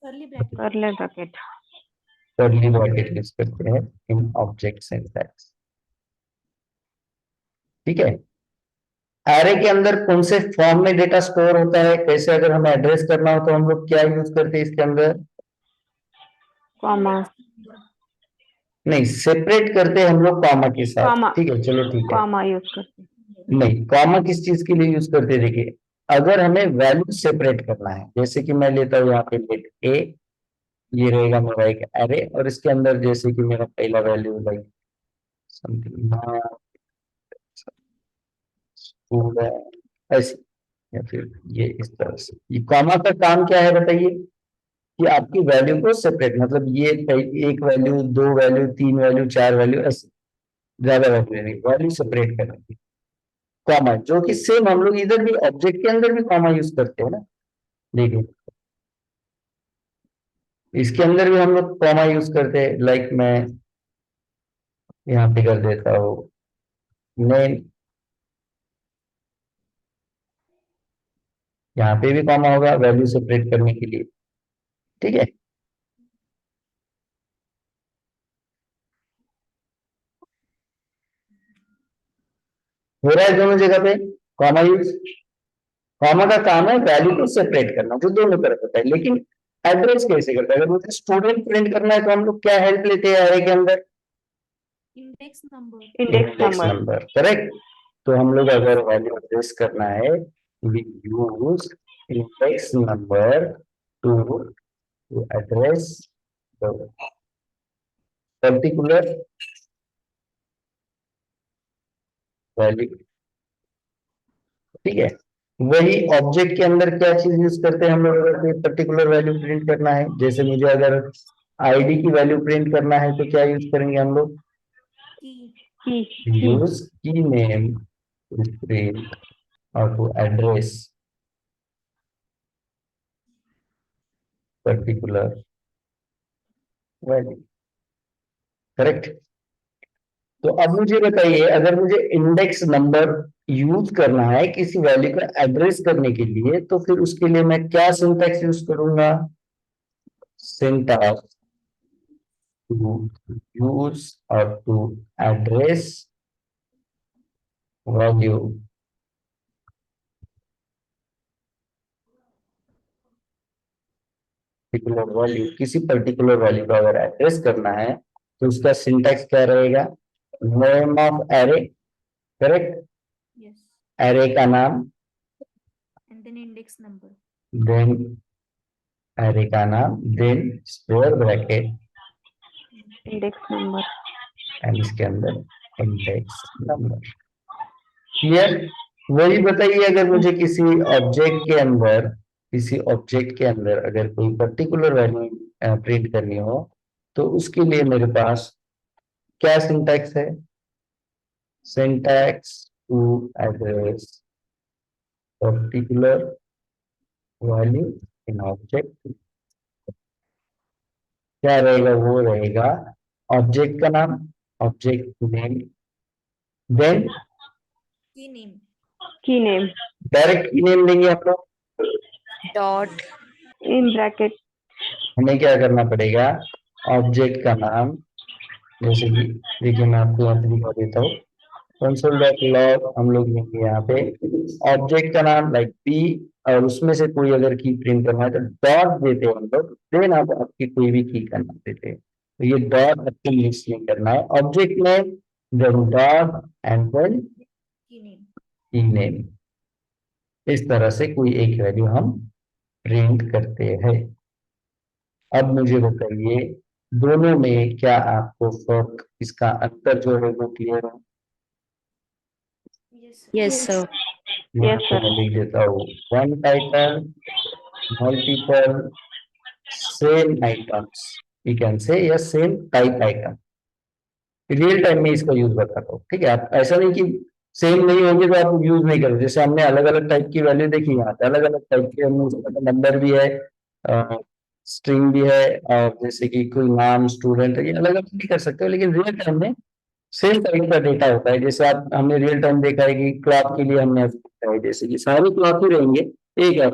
Speaker 2: curly bracket.
Speaker 3: करले बकेट।
Speaker 1: कर्ली ब्रैकेट यूज करते हैं इन ऑब्जेक्ट सिंटैक्स, ठीक है। एरे के अंदर कौन से फॉर्म में डेटा स्टोर होता है, कैसे अगर हमें एड्रेस करना हो तो हम लोग क्या यूज करते हैं इसके अंदर?
Speaker 3: कॉमा।
Speaker 1: नहीं, सेपरेट करते हैं हम लोग कॉमा के साथ,
Speaker 3: कॉमा।
Speaker 1: ठीक है, चलो ठीक है।
Speaker 3: कॉमा यूज करते हैं।
Speaker 1: नहीं, कॉमा किस चीज के लिए यूज करते हैं? देखिए अगर हमें वैल्यू सेपरेट करना है, जैसे कि मैं लेता हूँ यहाँ पे लेट ए, ये रहेगा मेरा एक एरे, और इसके अंदर जैसे कि मेरा पहला वैल्यू लाइक समथिंग ऐसे, या फिर ये इस तरह से। ये कॉमा का काम क्या है बताइए? कि आपकी वैल्यू को सेपरेट, मतलब ये एक वैल्यू, दो वैल्यू, तीन वैल्यू, चार वैल्यू, ऐसे ज्यादा वैल्यू नहीं, वैल्यू सेपरेट करने की कॉमा, जो कि सेम हम लोग इधर भी ऑब्जेक्ट के अंदर भी कॉमा यूज करते हैं ना। देखिए इसके अंदर भी हम लोग कॉमा यूज करते हैं, लाइक मैं यहाँ पे कर देता हूँ नेम, यहाँ पे भी कॉमा होगा वैल्यू सेपरेट करने के लिए, ठीक है। हो रहा है दोनों जगह पे कॉमा यूज। कॉमा का काम है वैल्यू को सेपरेट करना, जो दोनों तरफ होता है। लेकिन एड्रेस कैसे करता है? अगर मुझे स्टूडेंट प्रिंट करना है तो हम लोग क्या हेल्प लेते हैं एरे के अंदर?
Speaker 2: Index number.
Speaker 3: Index
Speaker 1: index
Speaker 3: number.
Speaker 1: Number, correct. तो हम लोग अगर वैल्यू एड्रेस करना है, we use index number to address particular value, ठीक है। वही ऑब्जेक्ट के अंदर क्या चीज यूज करते हैं हम लोग अगर कोई पर्टिकुलर वैल्यू प्रिंट करना है? जैसे मुझे अगर आईडी की वैल्यू प्रिंट करना है तो क्या यूज करेंगे हम लोग?
Speaker 2: की।
Speaker 3: की।
Speaker 1: Use key name to print और to address particular value, correct. तो अब मुझे बताइए, अगर मुझे इंडेक्स नंबर यूज करना है किसी वैल्यू को एड्रेस करने के लिए, तो फिर उसके लिए मैं क्या सिंटैक्स यूज करूंगा? सिंटैक्स टू यूज और to address value particular value, किसी पर्टिकुलर वैल्यू को अगर एड्रेस करना है तो उसका सिंटैक्स क्या रहेगा? Name of array, correct.
Speaker 2: Yes.
Speaker 1: Array का नाम,
Speaker 2: and then index number.
Speaker 1: Then array का नाम, then square bracket
Speaker 3: index number.
Speaker 1: And इसके अंदर इंडेक्स नंबर। क्लियर? वही बताइए, अगर मुझे किसी ऑब्जेक्ट के अंदर अगर कोई पर्टिकुलर वैल्यू प्रिंट करनी हो, तो उसके लिए मेरे पास क्या सिंटैक्स है? Syntax to address particular value in object, क्या रहेगा? वो रहेगा ऑब्जेक्ट का नाम, object name, then
Speaker 2: key name,
Speaker 3: key name
Speaker 1: direct key name देंगे हम लोग।
Speaker 2: Dot
Speaker 3: in bracket.
Speaker 1: हमें क्या करना पड़ेगा? ऑब्जेक्ट का नाम, जैसे कि देखिए मैं आपको यहाँ पे दिखा देता हूँ, console.log हम लोग लेंगे यहाँ पे ऑब्जेक्ट का नाम लाइक पी, और उसमें से कोई अगर की प्रिंट करना है तो डॉट देते हैं हम लोग, देन आप आपकी कोई भी की का नाम देते हैं। तो ये डॉट आपको मिक्स नहीं करना है, object name then dot and then
Speaker 2: key name,
Speaker 1: key name. इस तरह से कोई एक वैल्यू हम प्रिंट करते हैं। अब मुझे बताइए, दोनों में क्या आपको फर्क, इसका अंतर जो है वो क्लियर है?
Speaker 2: Yes
Speaker 5: Yes, sir.
Speaker 1: यहाँ
Speaker 3: Yes,
Speaker 1: पे
Speaker 3: sir.
Speaker 1: मैं लिख देता हूँ, one title multiple same items, you can say या same type item. Real time में इसका यूज बताता हूँ, ठीक है? आप ऐसा नहीं कि सेम नहीं होंगे तो आप यूज नहीं करोगे। जैसे हमने अलग अलग टाइप की वैल्यू देखी, यहाँ पे अलग अलग टाइप के हमने नंबर भी है, स्ट्रिंग भी है, और जैसे कि कोई नाम, स्टूडेंट है, ये अलग अलग भी कर सकते हो, लेकिन रियल टाइम में सेम टाइप का डेटा होता है। जैसे आप हमने रियल टाइम देखा है कि क्लॉक के लिए हमने ऐसे देखा है, जैसे कि सारे क्लॉक ही रहेंगे, एक है।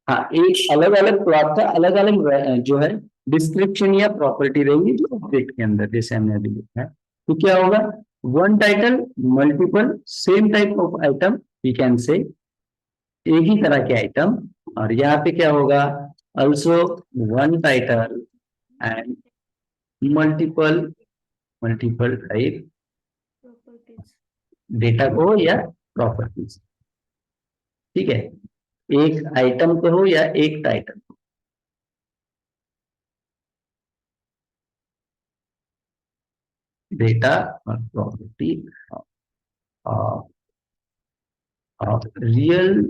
Speaker 1: हाँ, एक अलग अलग क्लॉक का अलग अलग जो है डिस्क्रिप्शन या प्रॉपर्टी रहेंगी जो ऑब्जेक्ट के अंदर, जैसे हमने अभी देखा है। तो क्या होगा? One title multiple same type of item, we can say एक ही तरह के आइटम। और यहाँ पे क्या होगा? Also one title and multiple multiple type
Speaker 2: properties,
Speaker 1: data को या प्रॉपर्टीज, ठीक है? एक आइटम को हो या एक टाइटल को, डेटा और प्रॉपर्टी रियल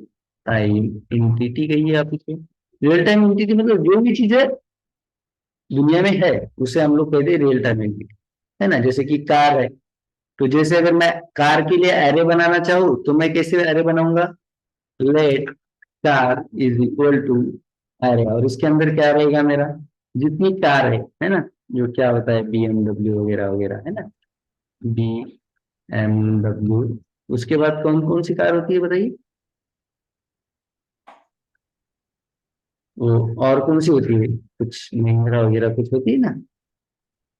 Speaker 1: टाइम एंटिटी कहिए आप इसे। रियल टाइम एंटिटी मतलब जो भी चीजें दुनिया में है उसे हम लोग कहते हैं रियल टाइम एंटिटी, है ना? जैसे कि कार है, तो जैसे अगर मैं कार के लिए एरे बनाना चाहूँ तो मैं कैसे एरे बनाऊंगा? Let car is equal to array, और इसके अंदर क्या रहेगा मेरा? जितनी कार है ना, जो क्या होता है BMW वगैरह वगैरह, है ना? BMW, उसके बाद कौन कौन सी कार होती है बताइए? वो और कौन सी होती है? कुछ महिंद्रा वगैरह कुछ होती है ना,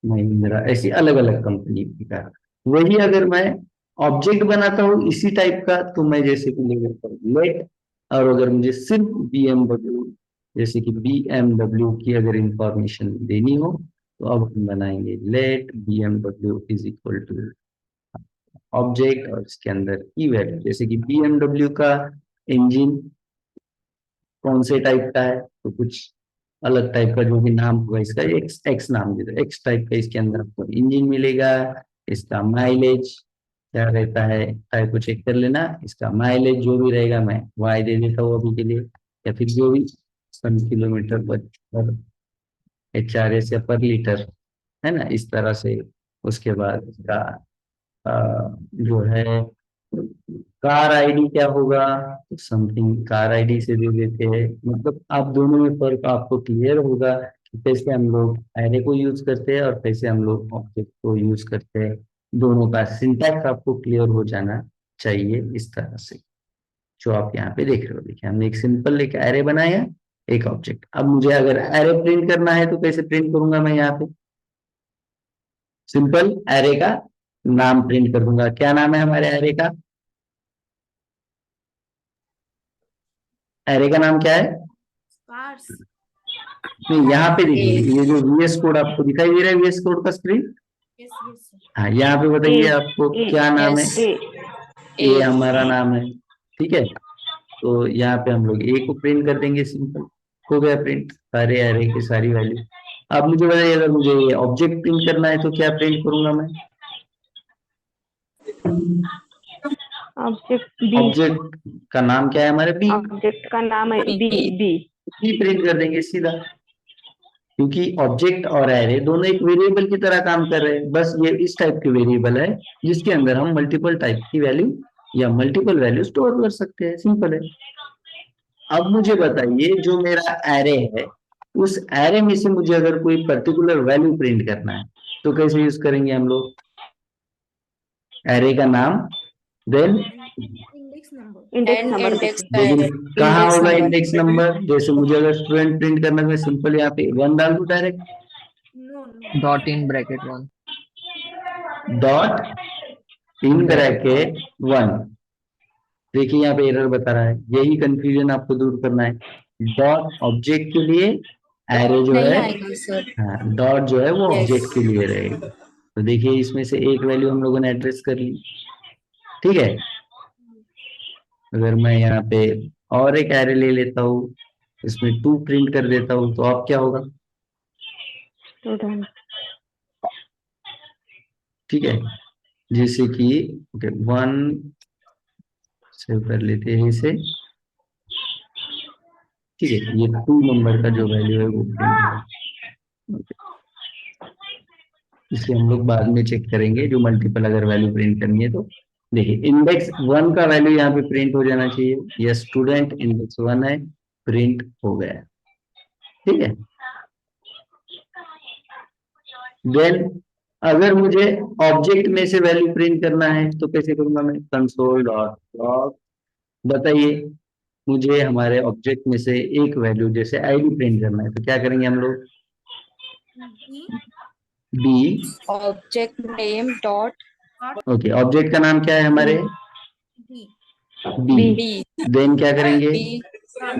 Speaker 1: महिंद्रा, ऐसी अलग अलग कंपनी की कार। वही अगर मैं ऑब्जेक्ट बनाता हूँ इसी टाइप का, तो मैं जैसे कि ले लेता हूँ लेट, और अगर मुझे सिर्फ BMW, जैसे कि BMW की अगर इंफॉर्मेशन देनी हो, तो अब हम बनाएंगे let BMW is equal to object, और इसके अंदर की वैल्यू, जैसे कि BMW का इंजन कौन से टाइप का है, तो कुछ अलग टाइप का जो भी नाम होगा इसका, एक्स एक्स नाम दे दो, एक्स टाइप का इसके अंदर आपको इंजन मिलेगा। इसका माइलेज क्या रहता है, टाइप को चेक कर लेना। इसका माइलेज जो भी रहेगा मैं वाई दे देता हूँ अभी के लिए, या फिर जो भी सन किलोमीटर पर HRS या पर लीटर, है ना, इस तरह से। उसके बाद इसका जो है कार आईडी क्या होगा, तो समथिंग कार आईडी से दे देते हैं। मतलब आप दोनों में फर्क आपको क्लियर होगा कि कैसे हम लोग एरे को यूज करते हैं और कैसे हम लोग ऑब्जेक्ट को यूज करते हैं। दोनों का सिंटैक्स आपको क्लियर हो जाना चाहिए इस तरह से, जो आप यहाँ पे देख रहे हो। देखिए हमने एक सिंपल एक एरे बनाया, एक ऑब्जेक्ट। अब मुझे अगर एरे प्रिंट करना है तो कैसे प्रिंट करूंगा मैं? यहाँ पे सिंपल एरे का नाम प्रिंट कर दूंगा। क्या नाम है हमारे एरे का? एरे का नाम क्या है?
Speaker 2: स्पार्स,
Speaker 1: नहीं, यहाँ पे देखिए ये जो VS कोड आपको दिखाई दे रहा है, VS कोड का स्क्रीन।
Speaker 2: यस यस
Speaker 1: हाँ, यहाँ पे बताइए
Speaker 3: ए
Speaker 1: आपको
Speaker 3: ए
Speaker 1: क्या नाम है?
Speaker 5: Yes.
Speaker 3: A
Speaker 1: A
Speaker 5: A.
Speaker 1: हमारा नाम है, ठीक है। तो यहाँ पे हम लोग ए को प्रिंट कर देंगे सिंपल। हो गया प्रिंट सारे एरे की सारी वैल्यू। अब मुझे बताइए अगर मुझे ये ऑब्जेक्ट प्रिंट करना है तो क्या प्रिंट करूंगा मैं?
Speaker 3: ऑब्जेक्ट बी,
Speaker 1: ऑब्जेक्ट का नाम क्या है हमारे? बी।
Speaker 3: ऑब्जेक्ट का नाम है बी, बी।
Speaker 1: बी प्रिंट कर देंगे सीधा, क्योंकि ऑब्जेक्ट और एरे दोनों एक वेरिएबल की तरह काम कर रहे हैं। बस ये इस टाइप के वेरिएबल है जिसके अंदर हम मल्टीपल टाइप की वैल्यू या मल्टीपल वैल्यू स्टोर कर सकते हैं, सिंपल है। अब मुझे बताइए जो मेरा एरे है, उस एरे में से मुझे अगर कोई पर्टिकुलर वैल्यू प्रिंट करना है तो कैसे यूज करेंगे हम लोग? एरे का नाम, then
Speaker 2: index number,
Speaker 3: index
Speaker 5: and
Speaker 3: number
Speaker 5: index
Speaker 3: देते हैं।
Speaker 1: लेकिन कहाँ
Speaker 5: इंडेक्स
Speaker 1: होगा
Speaker 5: नंबर।
Speaker 1: Index number? जैसे मुझे अगर स्टूडेंट प्रिंट करना है, मैं सिंपल यहाँ पे 1 डाल दूं direct,
Speaker 2: no no,
Speaker 4: Dot in bracket 1.
Speaker 1: Dot in bracket 1। देखिए यहाँ पे एरर बता रहा है, यही कंफ्यूजन आपको दूर करना है। डॉट ऑब्जेक्ट के लिए, एरे जो
Speaker 5: नहीं
Speaker 1: है,
Speaker 5: आएगा सर।
Speaker 1: हाँ डॉट जो है वो
Speaker 5: यस।
Speaker 1: ऑब्जेक्ट के लिए रहेगा। तो देखिए इसमें से एक वैल्यू हम लोगों ने एड्रेस कर ली, ठीक है। अगर मैं यहाँ पे और एक एरे ले लेता हूँ, इसमें 2 प्रिंट कर देता हूँ, तो अब क्या होगा?
Speaker 3: स्टूडेंट।
Speaker 1: ठीक है, जैसे कि ओके 1 सेव कर लेते हैं इसे, ठीक है। ये 2 नंबर का जो वैल्यू है वो प्रिंट होगा। इसे हम लोग बाद में चेक करेंगे, जो मल्टीपल अगर वैल्यू प्रिंट करनी है तो। देखिए इंडेक्स 1 का वैल्यू यहाँ पे प्रिंट हो जाना चाहिए, ये स्टूडेंट इंडेक्स 1 है, प्रिंट हो गया, ठीक है। देन अगर मुझे ऑब्जेक्ट में से वैल्यू प्रिंट करना है तो कैसे करूंगा मैं? कंसोल डॉट लॉग, बताइए मुझे हमारे ऑब्जेक्ट में से एक वैल्यू जैसे आईडी प्रिंट करना है तो क्या करेंगे हम लोग?
Speaker 2: B
Speaker 1: B,
Speaker 5: object name dot
Speaker 1: okay object का नाम क्या है हमारे?
Speaker 2: B
Speaker 1: B.
Speaker 5: बी,
Speaker 1: देन क्या करेंगे?
Speaker 5: बी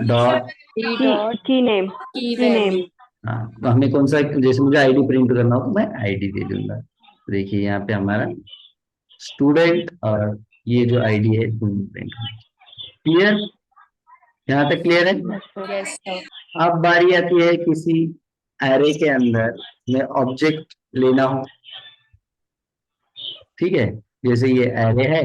Speaker 1: डॉट,
Speaker 5: बी
Speaker 3: की
Speaker 5: डॉट
Speaker 3: की नेम,
Speaker 5: की
Speaker 3: की नेम।
Speaker 5: वैल्यू।
Speaker 1: हाँ तो हमें कौन सा, जैसे मुझे आईडी प्रिंट करना हो तो मैं आईडी दे दूंगा। देखिए यहाँ पे हमारा स्टूडेंट और ये जो आईडी है दोनों प्रिंट, क्लियर? यहाँ तक क्लियर है?
Speaker 5: Yes sir.
Speaker 1: अब बारी आती है किसी एरे के अंदर में ऑब्जेक्ट लेना हो, ठीक है। जैसे ये एरे है,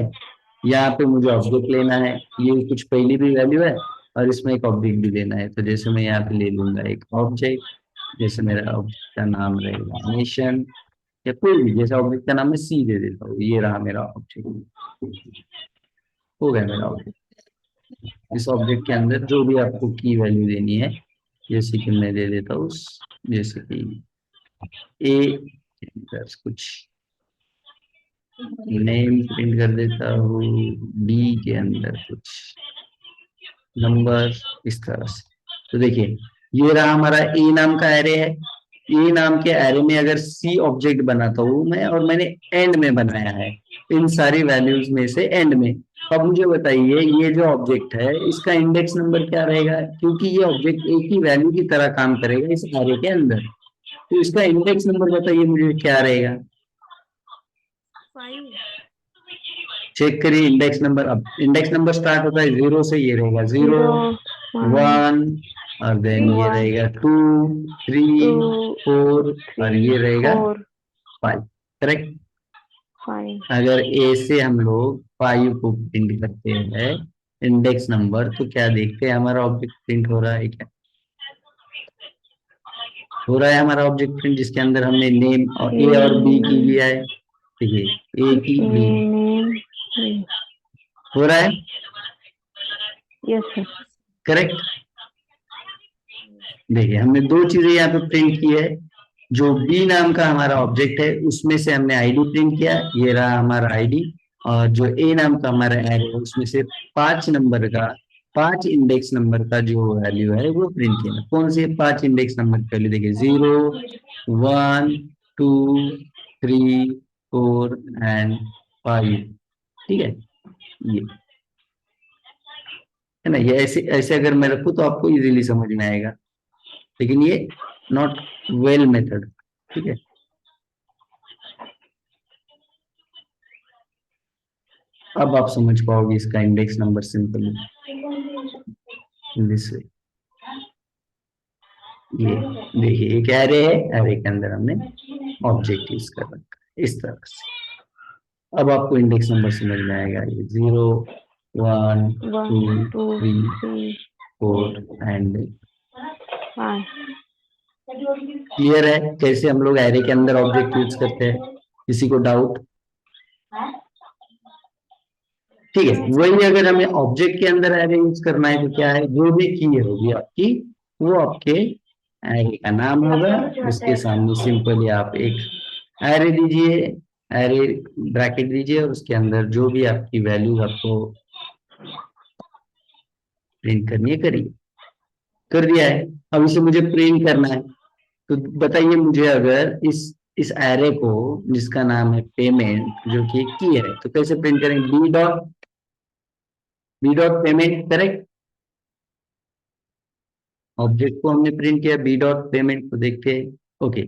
Speaker 1: यहाँ पे मुझे ऑब्जेक्ट लेना है, ये कुछ पहली भी वैल्यू है और इसमें एक ऑब्जेक्ट भी लेना है। तो जैसे मैं यहाँ पे ले लूंगा एक ऑब्जेक्ट, जैसे मेरा ऑब्जेक्ट का नाम रहेगा नेशन, या कोई भी, जैसे ऑब्जेक्ट का नाम मैं सी दे देता हूँ, ये रहा मेरा ऑब्जेक्ट, हो गया मेरा ऑब्जेक्ट। इस ऑब्जेक्ट के अंदर जो भी आपको की वैल्यू देनी है, जैसे कि मैं दे देता हूँ, जैसे कि ए कुछ नेम प्रिंट कर देता हूँ, बी के अंदर कुछ नंबर, इस तरह से। तो देखिए ये रहा हमारा ए नाम का एरे है। ए नाम के एरे में अगर सी ऑब्जेक्ट बनाता हूँ मैं, और मैंने एंड में बनाया है इन सारी वैल्यूज में से एंड में। अब मुझे बताइए ये जो ऑब्जेक्ट है इसका इंडेक्स नंबर क्या रहेगा? क्योंकि ये ऑब्जेक्ट एक ही वैल्यू की तरह काम करेगा इस एरे के अंदर, तो इसका इंडेक्स नंबर बताइए मुझे क्या रहेगा?
Speaker 2: 5
Speaker 1: चेक करिए इंडेक्स नंबर। अब इंडेक्स नंबर स्टार्ट होता है 0 से, ये रहेगा 0,
Speaker 3: 0,
Speaker 1: 1, और देन ये
Speaker 3: 1,
Speaker 1: रहेगा 2, 3,
Speaker 3: 2,
Speaker 1: 4, और
Speaker 3: 3,
Speaker 1: ये रहेगा
Speaker 3: 4,
Speaker 1: 5, करेक्ट।
Speaker 3: 5।
Speaker 1: अगर ए से हम लोग 5 को प्रिंट करते हैं इंडेक्स नंबर, तो क्या देखते हैं हमारा ऑब्जेक्ट प्रिंट हो रहा है क्या? हो रहा है हमारा ऑब्जेक्ट प्रिंट, जिसके अंदर हमने नेम और ए और बी की लिया है। देखिए ए की बी,
Speaker 3: नेम,
Speaker 1: हो रहा है,
Speaker 3: यस सर।
Speaker 1: करेक्ट। देखिए हमने 2 चीजें यहाँ पे प्रिंट की है। जो बी नाम का हमारा ऑब्जेक्ट है उसमें से हमने आईडी प्रिंट किया, ये रहा हमारा आईडी। और जो ए नाम का हमारा एरे है उसमें से 5 नंबर का, 5 इंडेक्स नंबर का जो वैल्यू है वो प्रिंट किया। कौन से 5 इंडेक्स नंबर की वैल्यू? देखिए 0, 1, 2, 3, 4 एंड 5, ठीक है। ये है ना, ये ऐसे ऐसे अगर मैं रखूँ तो आपको इजीली समझ में आएगा, लेकिन ये नॉट वेल मेथड, ठीक है। अब आप समझ पाओगे इसका index number simply in this way. ये देखिए एक एरे है, एरे के अंदर हमने ऑब्जेक्ट यूज कर रखा है इस तरह से। अब आपको इंडेक्स नंबर समझ में आएगा, ये 0 1 2
Speaker 3: 1, 2,
Speaker 1: 3
Speaker 3: 3,
Speaker 1: 4 एंड
Speaker 3: 5.
Speaker 1: क्लियर है कैसे हम लोग एरे के अंदर ऑब्जेक्ट यूज करते हैं? किसी को डाउट? ठीक है, वही अगर हमें ऑब्जेक्ट के अंदर एरे यूज करना है तो क्या है, जो भी की होगी आपकी वो आपके एरे का नाम होगा, उसके सामने सिंपली आप एक एरे दीजिए, एरे ब्रैकेट दीजिए और उसके अंदर जो भी आपकी वैल्यू आपको प्रिंट करनी है करिए। कर दिया है, अब इसे मुझे प्रिंट करना है, तो बताइए मुझे अगर इस एरे को जिसका नाम है पेमेंट जो कि की है, तो कैसे प्रिंट करेंगे? B dot payment, correct. Object को हमने प्रिंट किया, बी डॉट पेमेंट को देखते हैं। ओके,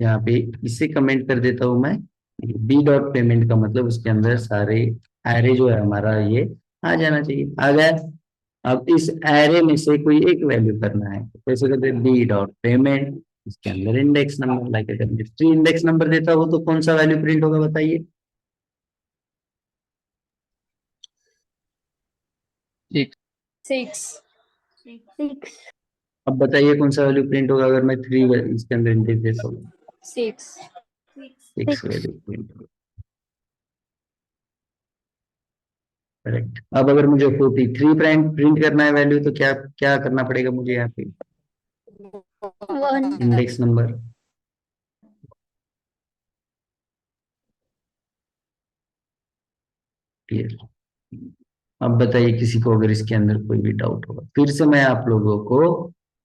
Speaker 1: यहाँ पे इसे कमेंट कर देता हूं मैं। बी डॉट पेमेंट का मतलब उसके अंदर सारे एरे जो है हमारा ये आ जाना चाहिए, आ गया। अब इस एरे में से कोई एक वैल्यू करना है, तो कैसे करते हैं? बी डॉट पेमेंट, इसके अंदर इंडेक्स नंबर, लाइक अगर 3 इंडेक्स नंबर देता हो तो कौन सा वैल्यू प्रिंट होगा बताइए?
Speaker 4: 6.
Speaker 5: 6.
Speaker 3: 6.
Speaker 1: अब बताइए कौन सा वैल्यू प्रिंट होगा अगर मैं 3 इसके अंदर इंडेक्स देता हूँ?
Speaker 5: 6.
Speaker 2: 6.
Speaker 1: 6 वैल्यू प्रिंट होगा, करेक्ट। अब अगर मुझे 43 प्रिंट प्रिंट करना है वैल्यू, तो क्या क्या करना पड़ेगा मुझे यहाँ पे?
Speaker 5: 1.
Speaker 1: Index number, clear. अब बताइए किसी को अगर इसके अंदर कोई भी डाउट होगा, फिर से मैं आप लोगों को